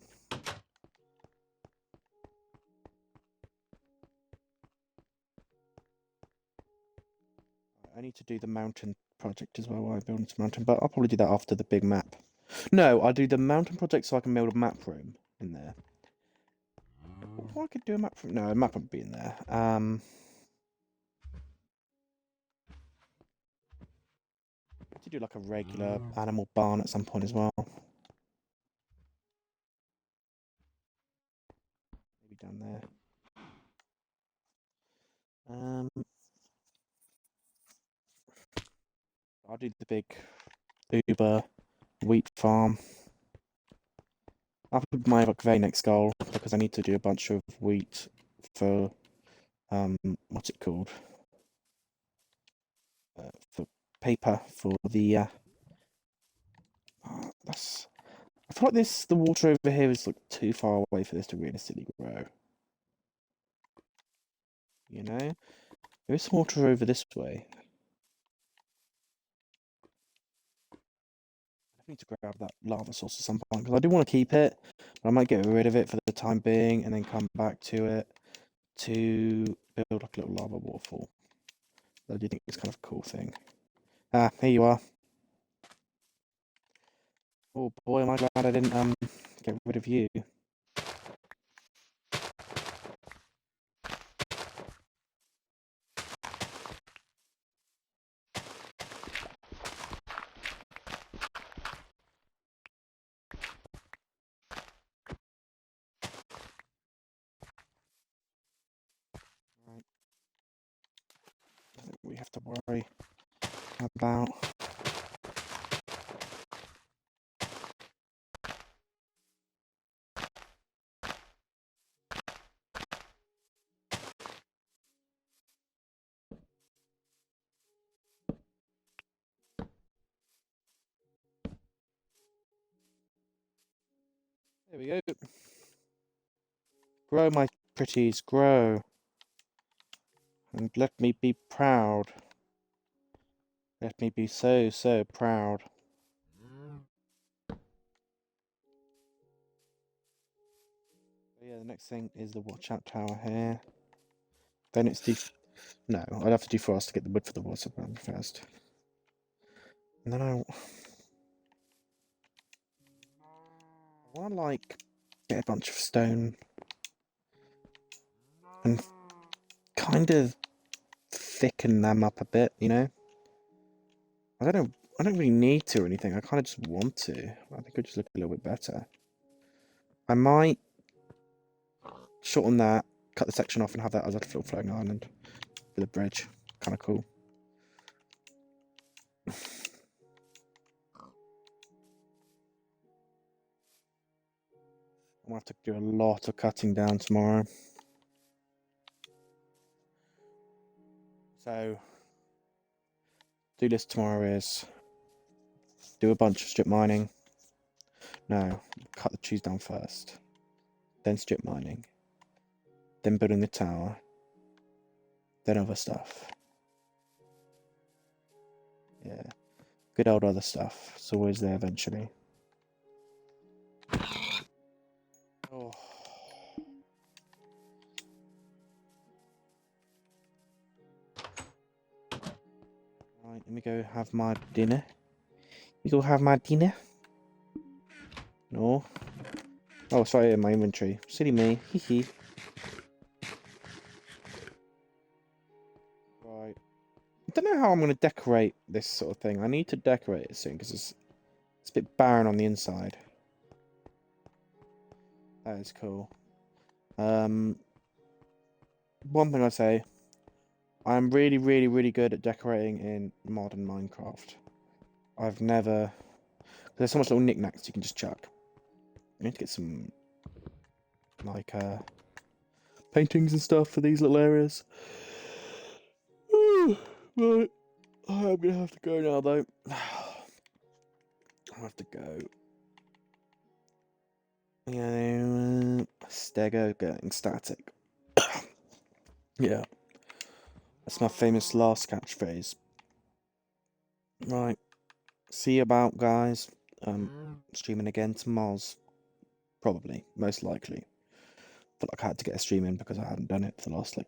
I need to do the mountain project as well while I build this mountain, but I'll probably do that after the big map. No, I'll do the mountain project so I can build a map room in there. Or I could do a map room. No, a map would be in there. To do like a regular animal barn at some point as well. Maybe down there. I'll do the big Uber wheat farm. That'll be my very next goal because I need to do a bunch of wheat for what's it called? For paper for the that's. I feel like the water over here is like too far away for this to realistically grow. You know, there is water over this way. I need to grab that lava source at some point because I do want to keep it, but I might get rid of it for the time being and then come back to it to build like a little lava waterfall. I do think it's kind of a cool thing. Ah, here you are. Oh boy, am I glad I didn't get rid of you. Right. I think we have to worry about. There we go. Grow, my pretties, grow. And let me be proud. Let me be so, so proud. Yeah, the next thing is the watch out tower here. Then it's no, I'd have to defrost to get the wood for the water pump first. And then I want to like get a bunch of stone and kind of thicken them up a bit, you know? I don't really need to or anything. I kind of just want to. I think it'll just look a little bit better. I might shorten that cut the section off and have that as a little floating island with a bridge. Kind of cool. I'm gonna have to do a lot of cutting down tomorrow. So, do list tomorrow is do a bunch of strip mining. No, cut the trees down first, then strip mining, then building the tower, then other stuff. Yeah, good old other stuff. It's always there eventually. Oh. Right, let me go have my dinner. You go have my dinner? No. Oh, sorry, in my inventory. Silly me. Hee hee. Right. I don't know how I'm going to decorate this sort of thing. I need to decorate it soon because it's a bit barren on the inside. That is cool. One thing I say, I'm really, really, really good at decorating in modern Minecraft. I've never... There's so much little knickknacks you can just chuck. I need to get some, like, paintings and stuff for these little areas. Right. I'm gonna have to go now, though. I have to go. Yeah, Stego getting static. Yeah. That's my famous last catchphrase. Right. See you about, guys. Streaming again tomorrow. Probably. Most likely. Felt like I had to get a stream in because I hadn't done it for the last, like,